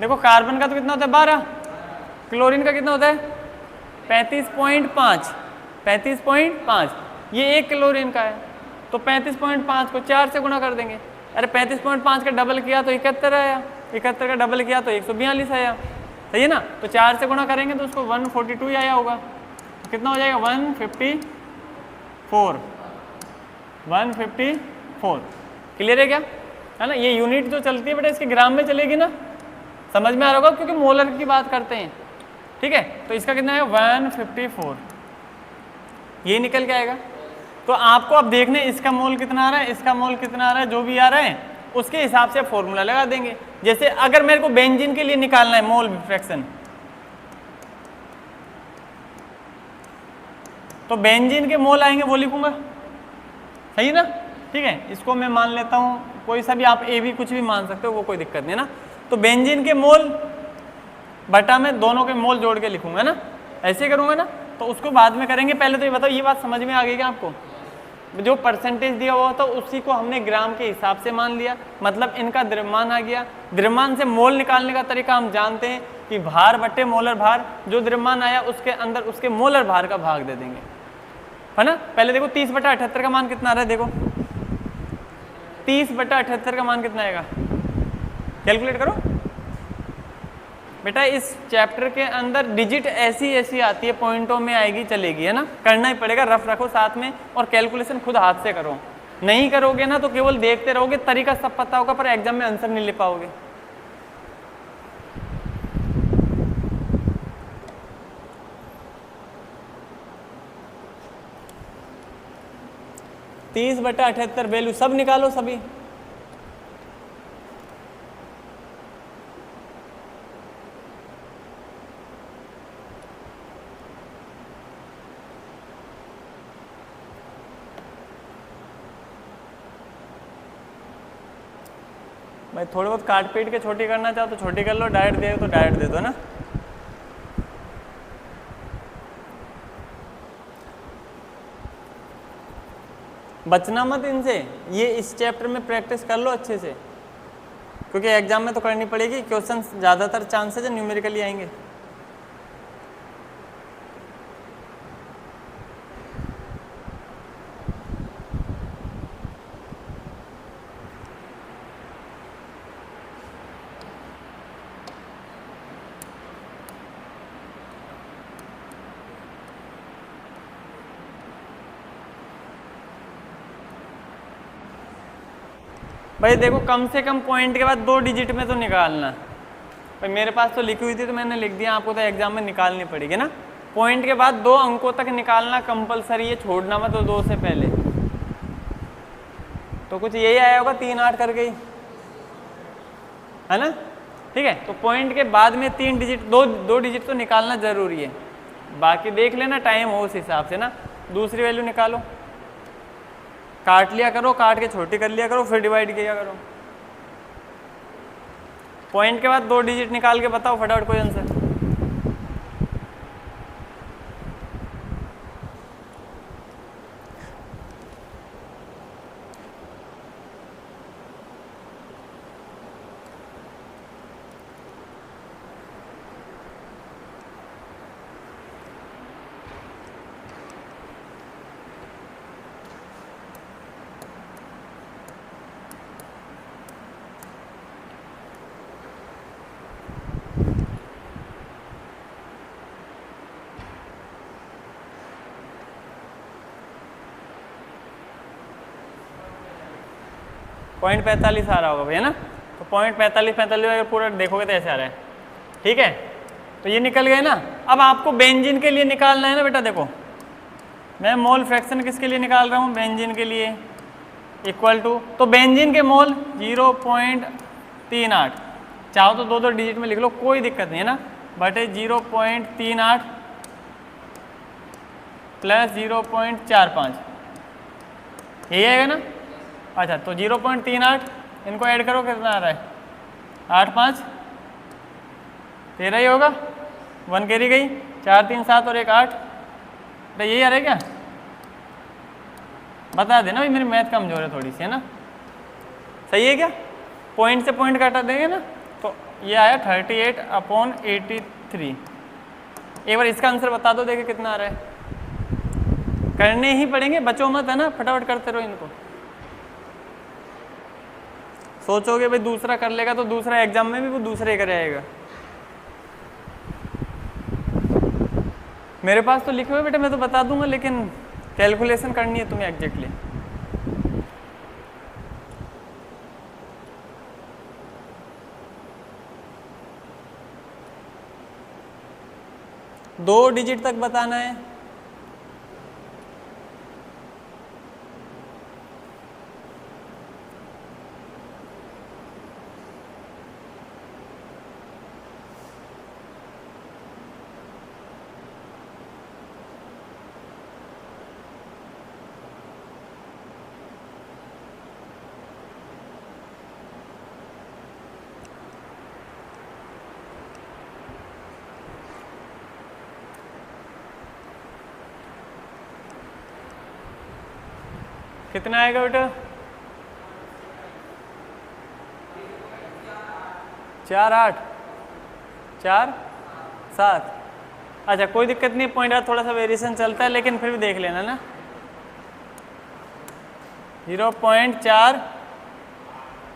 देखो कार्बन का तो कितना होता है 12, क्लोरीन का कितना होता है 35.5, 35.5, ये 1 क्लोरीन का है, तो 35.5 को 4 से गुणा कर देंगे, अरे 35.5 का डबल किया तो 71 आया, 71 का डबल किया तो 142 आया, सही है ना, तो 4 से गुणा करेंगे तो उसको 142 ही आया होगा, तो कितना हो जाएगा 154, क्लियर है क्या, है ना, ये यूनिट जो चलती है बेटा इसके ग्राम में चलेगी ना, समझ में आ रहा होगा क्योंकि मोलर की बात करते हैं, ठीक है, तो इसका कितना है 154, ये निकल के आएगा। तो आपको अब देखने इसका मोल कितना आ रहा है, इसका मोल कितना आ रहा है, जो भी आ रहा है उसके हिसाब से फॉर्मूला लगा देंगे। जैसे अगर मेरे को बेंजीन के लिए निकालना है मोल फ्रैक्शन, तो बेंजीन के मोल आएंगे वो लिखूंगा, सही है ना, ठीक है, इसको मैं मान लेता हूँ, कोई सा भी आप ए भी कुछ भी मान सकते हो, वो कोई दिक्कत नहीं है ना, तो बेंजीन के मोल बटा में दोनों के मोल जोड़ के लिखूंगा ना, ऐसे करूंगा ना, तो उसको बाद में करेंगे, पहले तो ये बताओ ये बात समझ में आ गई क्या आपको, जो परसेंटेज दिया हुआ था उसी को हमने ग्राम के हिसाब से मान लिया, मतलब इनका द्रव्यमान आ गया, द्रव्यमान से मोल निकालने का तरीका हम जानते हैं कि भार बट्टे मोलर भार, जो द्रव्यमान आया उसके अंदर उसके मोलर भार का भाग दे देंगे, है ना। पहले देखो 30/78 का मान कितना आ रहा है, देखो 30/78 का मान कितना आएगा, कैलकुलेट करो बेटा, इस चैप्टर के अंदर डिजिट ऐसी ऐसी आती है, पॉइंटों में आएगी चलेगी, है ना, करना ही पड़ेगा, रफ रखो साथ में और कैलकुलेशन खुद हाथ से करो, नहीं करोगे ना तो केवल देखते रहोगे, तरीका सब पता होगा पर एग्जाम में आंसर नहीं ले पाओगे। तीस बटा 78 वैल्यू सब निकालो सभी, भाई थोड़े बहुत काट पीट के छोटी करना चाहो तो छोटी कर लो, डायरेक्ट दे तो डायरेक्ट दे दो ना। बचना मत इनसे, ये इस चैप्टर में प्रैक्टिस कर लो अच्छे से, क्योंकि एग्जाम में तो करनी पड़ेगी, क्वेश्चन ज़्यादातर चांसेस है न्यूमेरिकली आएंगे। भाई देखो कम से कम पॉइंट के बाद 2 डिजिट में तो निकालना, भाई मेरे पास तो लिखी हुई थी तो मैंने लिख दिया, आपको तो एग्जाम में निकालनी पड़ेगी ना, पॉइंट के बाद 2 अंकों तक निकालना कंपलसरी है, छोड़ना मत तो 2 से पहले, तो कुछ यही आया होगा 3-8 करके ही, है ना, ठीक है, तो पॉइंट के बाद में 3 डिजिट 2 डिजिट तो निकालना जरूरी है, बाकी देख लेना टाइम हो उस हिसाब से ना। दूसरी वैल्यू निकालो, काट लिया करो, काट के छोटी कर लिया करो, फिर डिवाइड किया करो, पॉइंट के बाद 2 डिजिट निकाल के बताओ फटाफट कोई आंसर। 0.45 आ रहा होगा भैया ना, तो 0.45 अगर पूरा देखोगे तो ऐसे आ रहा है, ठीक है। तो ये निकल गए ना। अब आपको बेंजीन के लिए निकालना है ना बेटा, देखो मैं मोल फ्रैक्शन किसके लिए निकाल रहा हूँ, बेंजीन के लिए, इक्वल टू, तो बेंजीन के मोल 0.38, चाहो तो 2 डिजिट में लिख लो, कोई दिक्कत नहीं है ना, बटे 0.38 प्लस 0.45, यही आएगा ना। अच्छा तो 0.38 इनको ऐड करो, कितना आ रहा है, 8 5 13 ही होगा, 1 कैरी गई, 4 3 7 और 1 8, तो यही आ रहा है क्या, बता देना भाई, मेरी मैथ कमजोर है थोड़ी सी, है ना। सही है क्या, पॉइंट से पॉइंट काटा देंगे ना, तो ये आया 38/83। एक बार इसका आंसर बता दो, देखिए कितना आ रहा है, करने ही पड़ेंगे, बचो मत, है ना, फटाफट करते रहो इनको। सोचोगे भाई दूसरा कर लेगा तो दूसरा एग्जाम में भी वो दूसरे कर आएगा। मेरे पास तो लिखे हुए बेटा, मैं तो बता दूंगा, लेकिन कैलकुलेशन करनी है तुम्हें एग्जैक्टली। दो डिजिट तक बताना है। कितना आएगा बेटा, 4 8 4 7। अच्छा कोई दिक्कत नहीं, पॉइंट का थोड़ा सा वेरिएशन चलता है, लेकिन फिर भी देख लेना ना। 0.4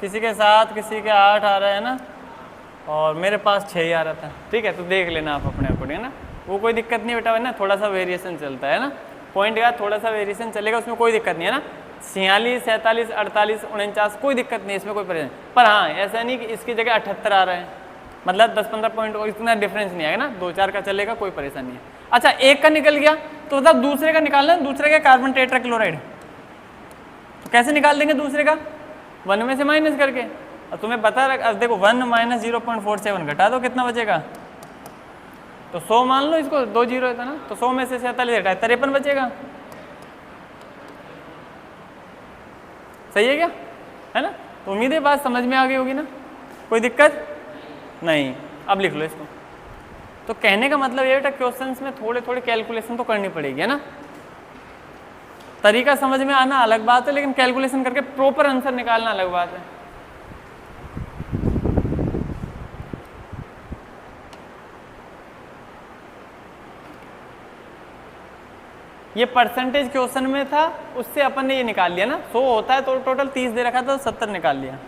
किसी के 7 किसी के 8 आ रहा है ना, और मेरे पास 6 ही आ रहा था, ठीक है। तो देख लेना आप अपने अकॉर्डिंग, है ना, वो कोई दिक्कत नहीं बेटा, है ना, थोड़ा सा वेरिएशन चलता है ना, पॉइंट का थोड़ा सा वेरिएशन चलेगा, उसमें कोई दिक्कत नहीं है ना। 46 47 48 49 कोई दिक्कत नहीं, इसमें कोई परेशानी। पर हाँ ऐसा नहीं कि इसकी जगह 78 आ रहा है, मतलब 10-15 पॉइंट इतना डिफरेंस नहीं आएगा ना, 2-4 का चलेगा, कोई परेशानी नहीं है। अच्छा एक का निकल गया तो मतलब दूसरे का निकालना, दूसरे का कार्बन टेट्राक्लोराइड, तो कैसे निकाल देंगे दूसरे का, 1 में से माइनस करके। अब तुम्हें पता है, अब देखो 1 माइनस 0.47 घटा दो, कितना बचेगा, तो 100 मान लो, इसको 2 जीरो था ना, तो 100 में से 47 घटाए 53 बचेगा। सही है क्या, है ना। तो उम्मीद है बात समझ में आ गई होगी ना, कोई दिक्कत नहीं। अब लिख लो इसको। तो कहने का मतलब ये बेटा, क्वेश्चंस में थोड़े थोड़े कैलकुलेशन तो करनी पड़ेगी, है ना। तरीका समझ में आना अलग बात है, लेकिन कैलकुलेशन करके प्रॉपर आंसर निकालना अलग बात है। ये परसेंटेज क्वेश्चन में था, उससे अपन ने ये निकाल लिया ना, 100 होता है तो टोटल 30 दे रखा था, 70 निकाल लिया।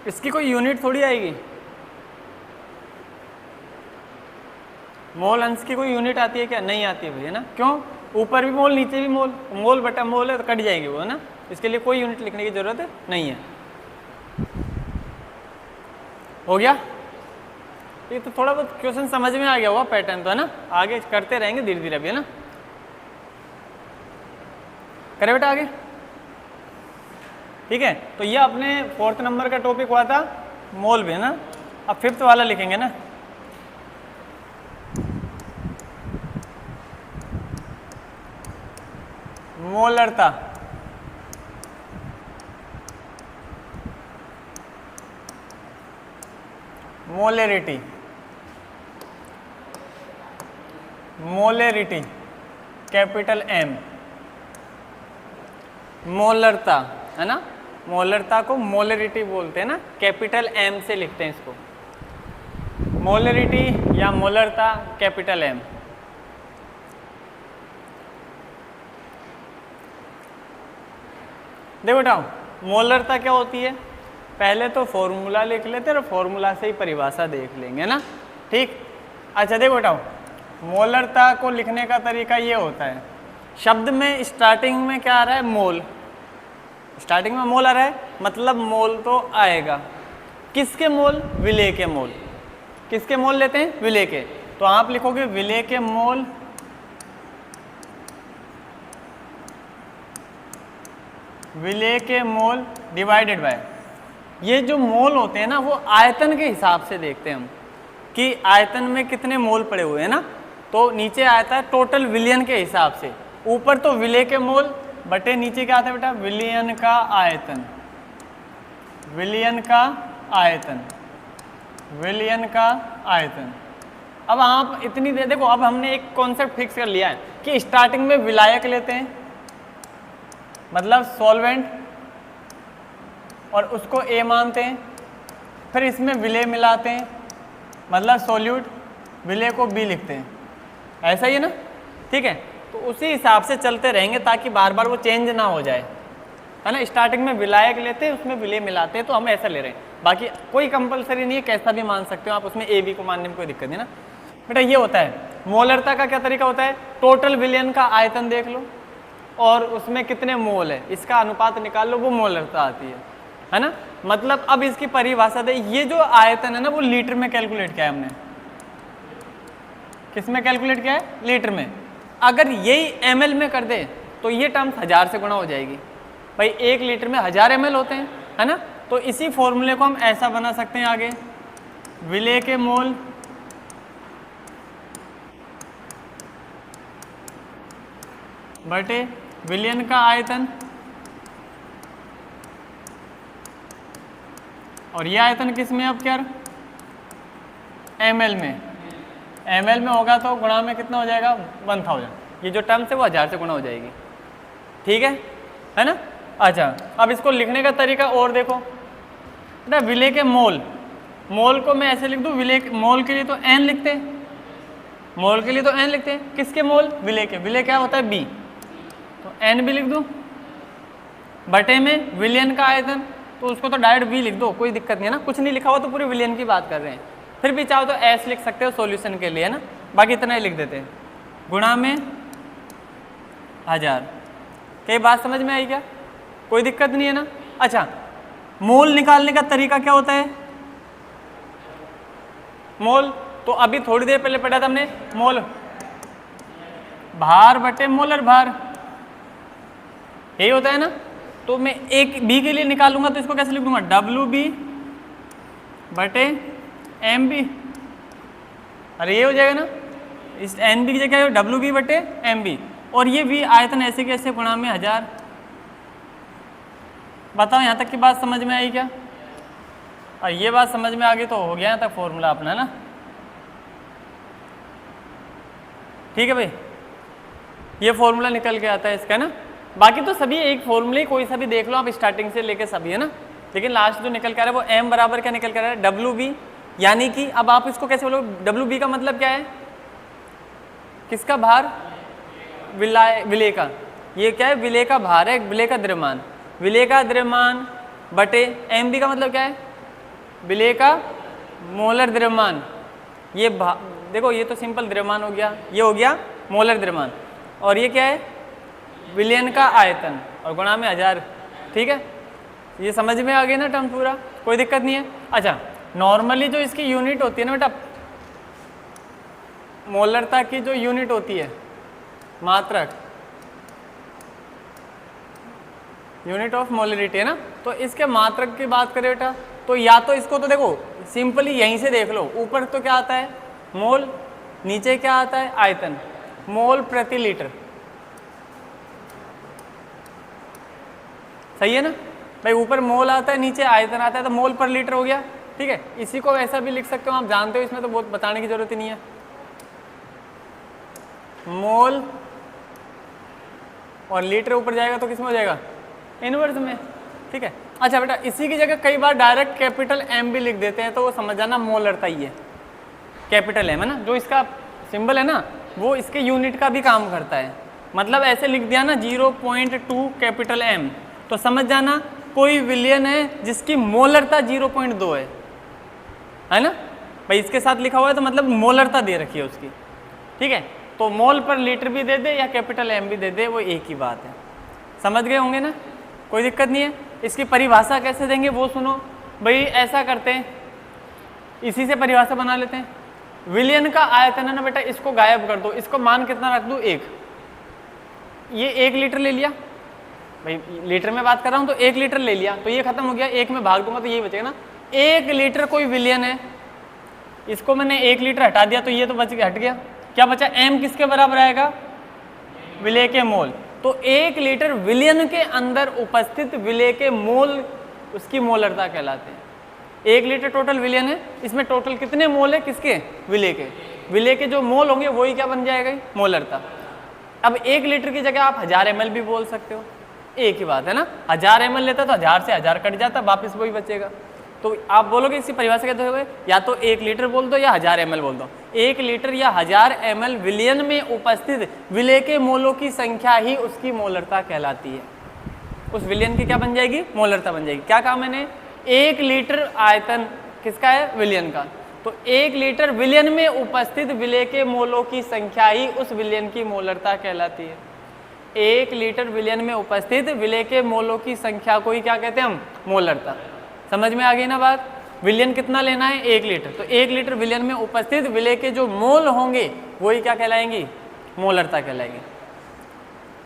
इसकी कोई यूनिट थोड़ी आएगी, मोल अंश की कोई यूनिट आती है क्या? नहीं आती है भैया ना। क्यों? ऊपर भी मोल नीचे भी मोल, मोल बटा मोल है तो कट जाएगी वो, है ना। इसके लिए कोई यूनिट लिखने की जरूरत नहीं है। हो गया? ये तो थोड़ा बहुत क्वेश्चन समझ में आ गया होगा पैटर्न तो, है ना। आगे करते रहेंगे धीरे धीरे अभी, है ना। करे बेटा आगे, ठीक है। तो ये अपने 4th नंबर का टॉपिक हुआ था मोल भी, है ना। अब 5th वाला लिखेंगे ना। मोलरता, मोलेरिटी, मोलेरिटी कैपिटल एम, मोलरता, है ना। मोलरता को मोलेरिटी बोलते हैं ना, कैपिटल एम से लिखते हैं इसको, मोलेरिटी या मोलरता कैपिटल एम। देखो बेटा, मोलरता क्या होती है, पहले तो फॉर्मूला लिख लेते हैं और फॉर्मूला से ही परिभाषा देख लेंगे ना, ठीक। अच्छा देखो बेटा, मोलरता को लिखने का तरीका ये होता है, शब्द में स्टार्टिंग में क्या आ रहा है? मोल। स्टार्टिंग में मोल आ रहा है, मतलब मोल तो आएगा। किसके मोल? विलेय के मोल। किसके मोल लेते हैं? विलेय के। तो आप लिखोगे विलेय के मोल विलेय के मोल डिवाइडेड बाय, ये जो मोल होते हैं ना वो आयतन के हिसाब से देखते हैं हम कि आयतन में कितने मोल पड़े हुए हैं ना। तो नीचे आता है टोटल विलियन के हिसाब से, ऊपर तो विलेय के मोल बटे नीचे क्या आता है बेटा? विलियन का आयतन, विलियन का आयतन, विलियन का आयतन। अब आप इतनी देर देखो, अब हमने एक कॉन्सेप्ट फिक्स कर लिया है कि स्टार्टिंग में विलायक लेते हैं, मतलब सॉल्वेंट, और उसको ए मानते हैं, फिर इसमें विलेय मिलाते हैं, मतलब सॉल्यूट, विलेय को बी लिखते हैं, ऐसा ही है ना, ठीक है। तो उसी हिसाब से चलते रहेंगे ताकि बार बार वो चेंज ना हो जाए, है ना। स्टार्टिंग में विलायक लेते हैं, उसमें विलेय मिलाते हैं, तो हम ऐसा ले रहे हैं। बाकी कोई कंपलसरी नहीं है, कैसा भी मान सकते हो आप, उसमें ए बी को मानने में कोई दिक्कत नहीं ना बेटा। ये होता है मोलरता का क्या तरीका होता है, टोटल विलियन का आयतन देख लो और उसमें कितने मोल है इसका अनुपात निकाल लो, वो मोलरता आती है ना। मतलब अब इसकी परिभाषा दे, ये जो आयतन है ना वो लीटर में कैलकुलेट किया है हमने। किस में कैलकुलेट किया है? लीटर में। अगर यही ml में कर दे तो ये टर्म्स 1000 से गुणा हो जाएगी। भाई 1 लीटर में 1000 ml होते हैं, है ना। तो इसी फॉर्मूले को हम ऐसा बना सकते हैं आगे, विलेय के मोल बटे विलियन का आयतन, और ये आयतन किस में? अब क्या ml में, ml में होगा तो गुणा में कितना हो जाएगा? 1000। ये जो टर्म्स है वो 1000 से गुणा हो जाएगी, ठीक है ना। अच्छा अब इसको लिखने का तरीका और देखो बेटा, विलेय के मोल, मोल को मैं ऐसे लिख दूं, विलेय मोल के लिए तो n लिखते हैं, मोल के लिए तो n लिखते हैं। किसके मोल? विलेय के। विलेय क्या होता है? b, तो n भी लिख दूं, बटे में विलियन का आयतन, तो उसको तो डायरेक्ट b लिख दो, कोई दिक्कत नहीं है ना। कुछ नहीं लिखा हुआ तो पूरे विलियन की बात कर रहे हैं। फिर भी चाहो तो s लिख सकते हो सॉल्यूशन के लिए, है ना। बाकी इतना ही लिख देते हैं, गुणा में 1000। कई बात समझ में आई क्या? कोई दिक्कत नहीं है ना। अच्छा मोल निकालने का तरीका क्या होता है? मोल तो अभी थोड़ी देर पहले पढ़ा था हमने, मोल भार बटे मोलर भार, यही होता है ना। तो मैं एक बी के लिए निकालूंगा तो इसको कैसे लिख दूंगा? WB बटे MB, अरे ये हो जाएगा ना, इस NB की जगह WB बटे MB, और ये भी आयतन ऐसे कैसे गुणा में 1000। बताओ यहाँ तक की बात समझ में आई क्या? और ये बात समझ में आ गई तो हो गया यहाँ तक फॉर्मूला अपना, है ना। ठीक है भाई, ये फॉर्मूला निकल के आता है इसका ना। बाकी तो सभी एक फॉर्मूले कोई सा भी देख लो आप, स्टार्टिंग से लेके सभी, है ना। लेकिन लास्ट जो निकल के आ रहा है वो m बराबर क्या निकल के आ रहा है? WB, यानी कि अब आप इसको कैसे बोलोगे? WB का मतलब क्या है? किसका भार? विलेय का। ये क्या है? विलेय का भार है, विलेय का द्रव्यमान। विलेय का द्रव्यमान बटे MB का मतलब क्या है? विलेय का मोलर द्रव्यमान, ये देखो ये तो सिंपल द्रव्यमान हो गया, ये हो गया मोलर द्रव्यमान, और ये क्या है विलयन का आयतन और गुणा में 1000। ठीक है, ये समझ में आ गया ना टर्म पूरा, कोई दिक्कत नहीं है। अच्छा, नॉर्मली जो इसकी यूनिट होती है ना बेटा, मोलरता की जो यूनिट होती है मात्रक, यूनिट ऑफ मोलरिटी है ना, तो इसके मात्रक की बात करें बेटा तो या तो इसको तो देखो सिंपली यहीं से देख लो, ऊपर तो क्या आता है मोल, नीचे क्या आता है आयतन, मोल प्रति लीटर, सही है ना भाई, ऊपर मोल आता है नीचे आयतन आता है, तो मोल पर लीटर हो गया। ठीक है, इसी को ऐसा भी लिख सकते हो, आप जानते हो, इसमें तो बहुत बताने की जरूरत ही नहीं है, मोल और लीटर ऊपर जाएगा तो किसमें हो जाएगा इनवर्स में। ठीक है, अच्छा बेटा इसी की जगह कई बार डायरेक्ट कैपिटल एम भी लिख देते हैं, तो वो समझ जाना मोलरता ही है, कैपिटल एम है ना, जो इसका सिंबल है ना वो इसके यूनिट का भी काम करता है, मतलब ऐसे लिख दिया ना 0.2 कैपिटल एम, तो समझ जाना कोई विलयन है जिसकी मोलरता 0.2 है ना भाई, इसके साथ लिखा हुआ है तो मतलब मोलरता दे रखी है उसकी। ठीक है, तो मोल पर लीटर भी दे दे या कैपिटल एम भी दे दे, वो एक ही बात है, समझ गए होंगे ना, कोई दिक्कत नहीं है। इसकी परिभाषा कैसे देंगे वो सुनो भाई, ऐसा करते हैं, इसी से परिभाषा बना लेते हैं, विलयन का आयतन है ना बेटा, इसको गायब कर दो, इसको मान कितना रख दो 1, ये 1 लीटर ले लिया भाई, लीटर में बात कर रहा हूँ, तो 1 लीटर ले लिया, तो ये खत्म हो गया, 1 में भाग दूंगा तो यही बचेगा ना, 1 लीटर कोई विलयन है, इसको मैंने 1 लीटर हटा दिया तो ये तो बच गया, हट गया, क्या बचा एम किसके बराबर आएगा विलेय के मोल, तो 1 लीटर विलयन के अंदर उपस्थित विलेय के मोल उसकी मोलरता कहलाते हैं। 1 लीटर टोटल विलयन है, इसमें टोटल कितने मोल है किसके विलेय के, विलेय के जो मोल होंगे वही क्या बन जाएगा मोलरता। अब 1 लीटर की जगह आप 1000 ml भी बोल सकते हो, एक ही बात है ना, 1000 ml लेता तो 1000 से 1000 कट जाता, वापस वही बचेगा, तो आप बोलोगे इसकी परिभाषा कैसे होगी, या तो 1 लीटर बोल दो या 1000 ml बोल दो, 1 लीटर या 1000 ml विलयन में उपस्थित विलेय के मोलों की संख्या ही उसकी मोलरता कहलाती है, उस विलयन की क्या बन जाएगी मोलरता बन जाएगी। क्या कहा मैंने, 1 लीटर आयतन किसका है विलयन का, तो 1 लीटर विलयन में उपस्थित विलेय के मोलों की संख्या ही उस विलयन की मोलरता कहलाती है। 1 लीटर विलयन में उपस्थित विलेय के मोलों की संख्या को ही क्या कहते हैं हम मोलरता, समझ में आ गई ना बात। विलयन कितना लेना है 1 लीटर, तो 1 लीटर विलयन में उपस्थित विलेय के जो मोल होंगे वही क्या कहलाएंगी मोलरता कहलाएंगे।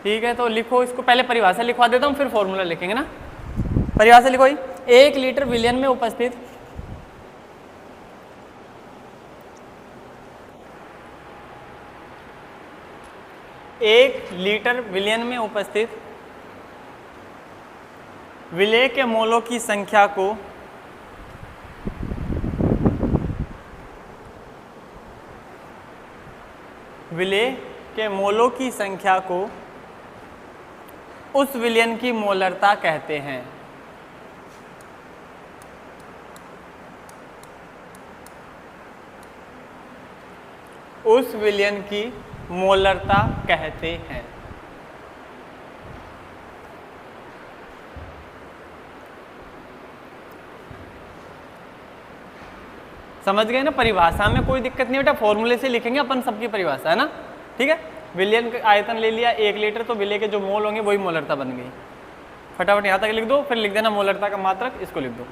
ठीक है, तो लिखो इसको, पहले परिभाषा लिखवा देता हूँ फिर फॉर्मूला लिखेंगे ना, परिभाषा लिखो, 1 लीटर विलयन में उपस्थित विलयन में उपस्थित विलेय के मोलों की संख्या को विलेय के मोलों की संख्या को उस विलयन की मोलरता कहते हैं। उस विलयन की मोलरता कहते हैं। समझ गए ना, परिभाषा में कोई दिक्कत नहीं बेटा, फॉर्मूले से लिखेंगे अपन सबकी परिभाषा है ना। ठीक है, विलयन का आयतन ले लिया 1 लीटर, तो विलेय के जो मोल होंगे वही मोलरता बन गई। फटाफट यहाँ तक लिख दो, फिर लिख देना मोलरता का मात्रक, इसको लिख दो।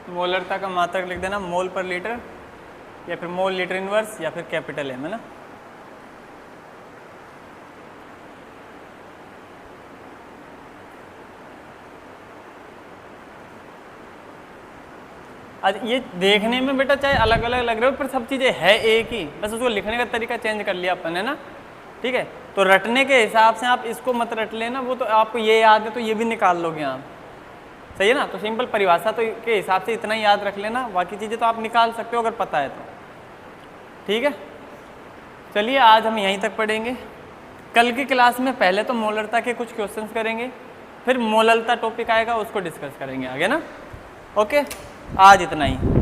मोलरता का मात्रक लिख देना मोल पर लीटर, या फिर मोल लीटर इनवर्स, या फिर कैपिटल एम, है ना। आज ये देखने में बेटा चाहे अलग अलग लग रहे हो, पर सब चीज़ें है एक ही, बस उसको लिखने का तरीका चेंज कर लिया अपन, है ना। ठीक है, तो रटने के हिसाब से आप इसको मत रट लेना, वो तो आपको ये याद है तो ये भी निकाल लोगे आप, सही है ना। तो सिंपल परिभाषा तो के हिसाब से इतना ही याद रख लेना, बाकी चीज़ें तो आप निकाल सकते हो अगर पता है तो। ठीक है, चलिए आज हम यहीं तक पढ़ेंगे। कल की क्लास में पहले तो मोलरता के कुछ क्वेश्चंस करेंगे, फिर मोलरता टॉपिक आएगा उसको डिस्कस करेंगे आगे ना। ओके, आज इतना ही।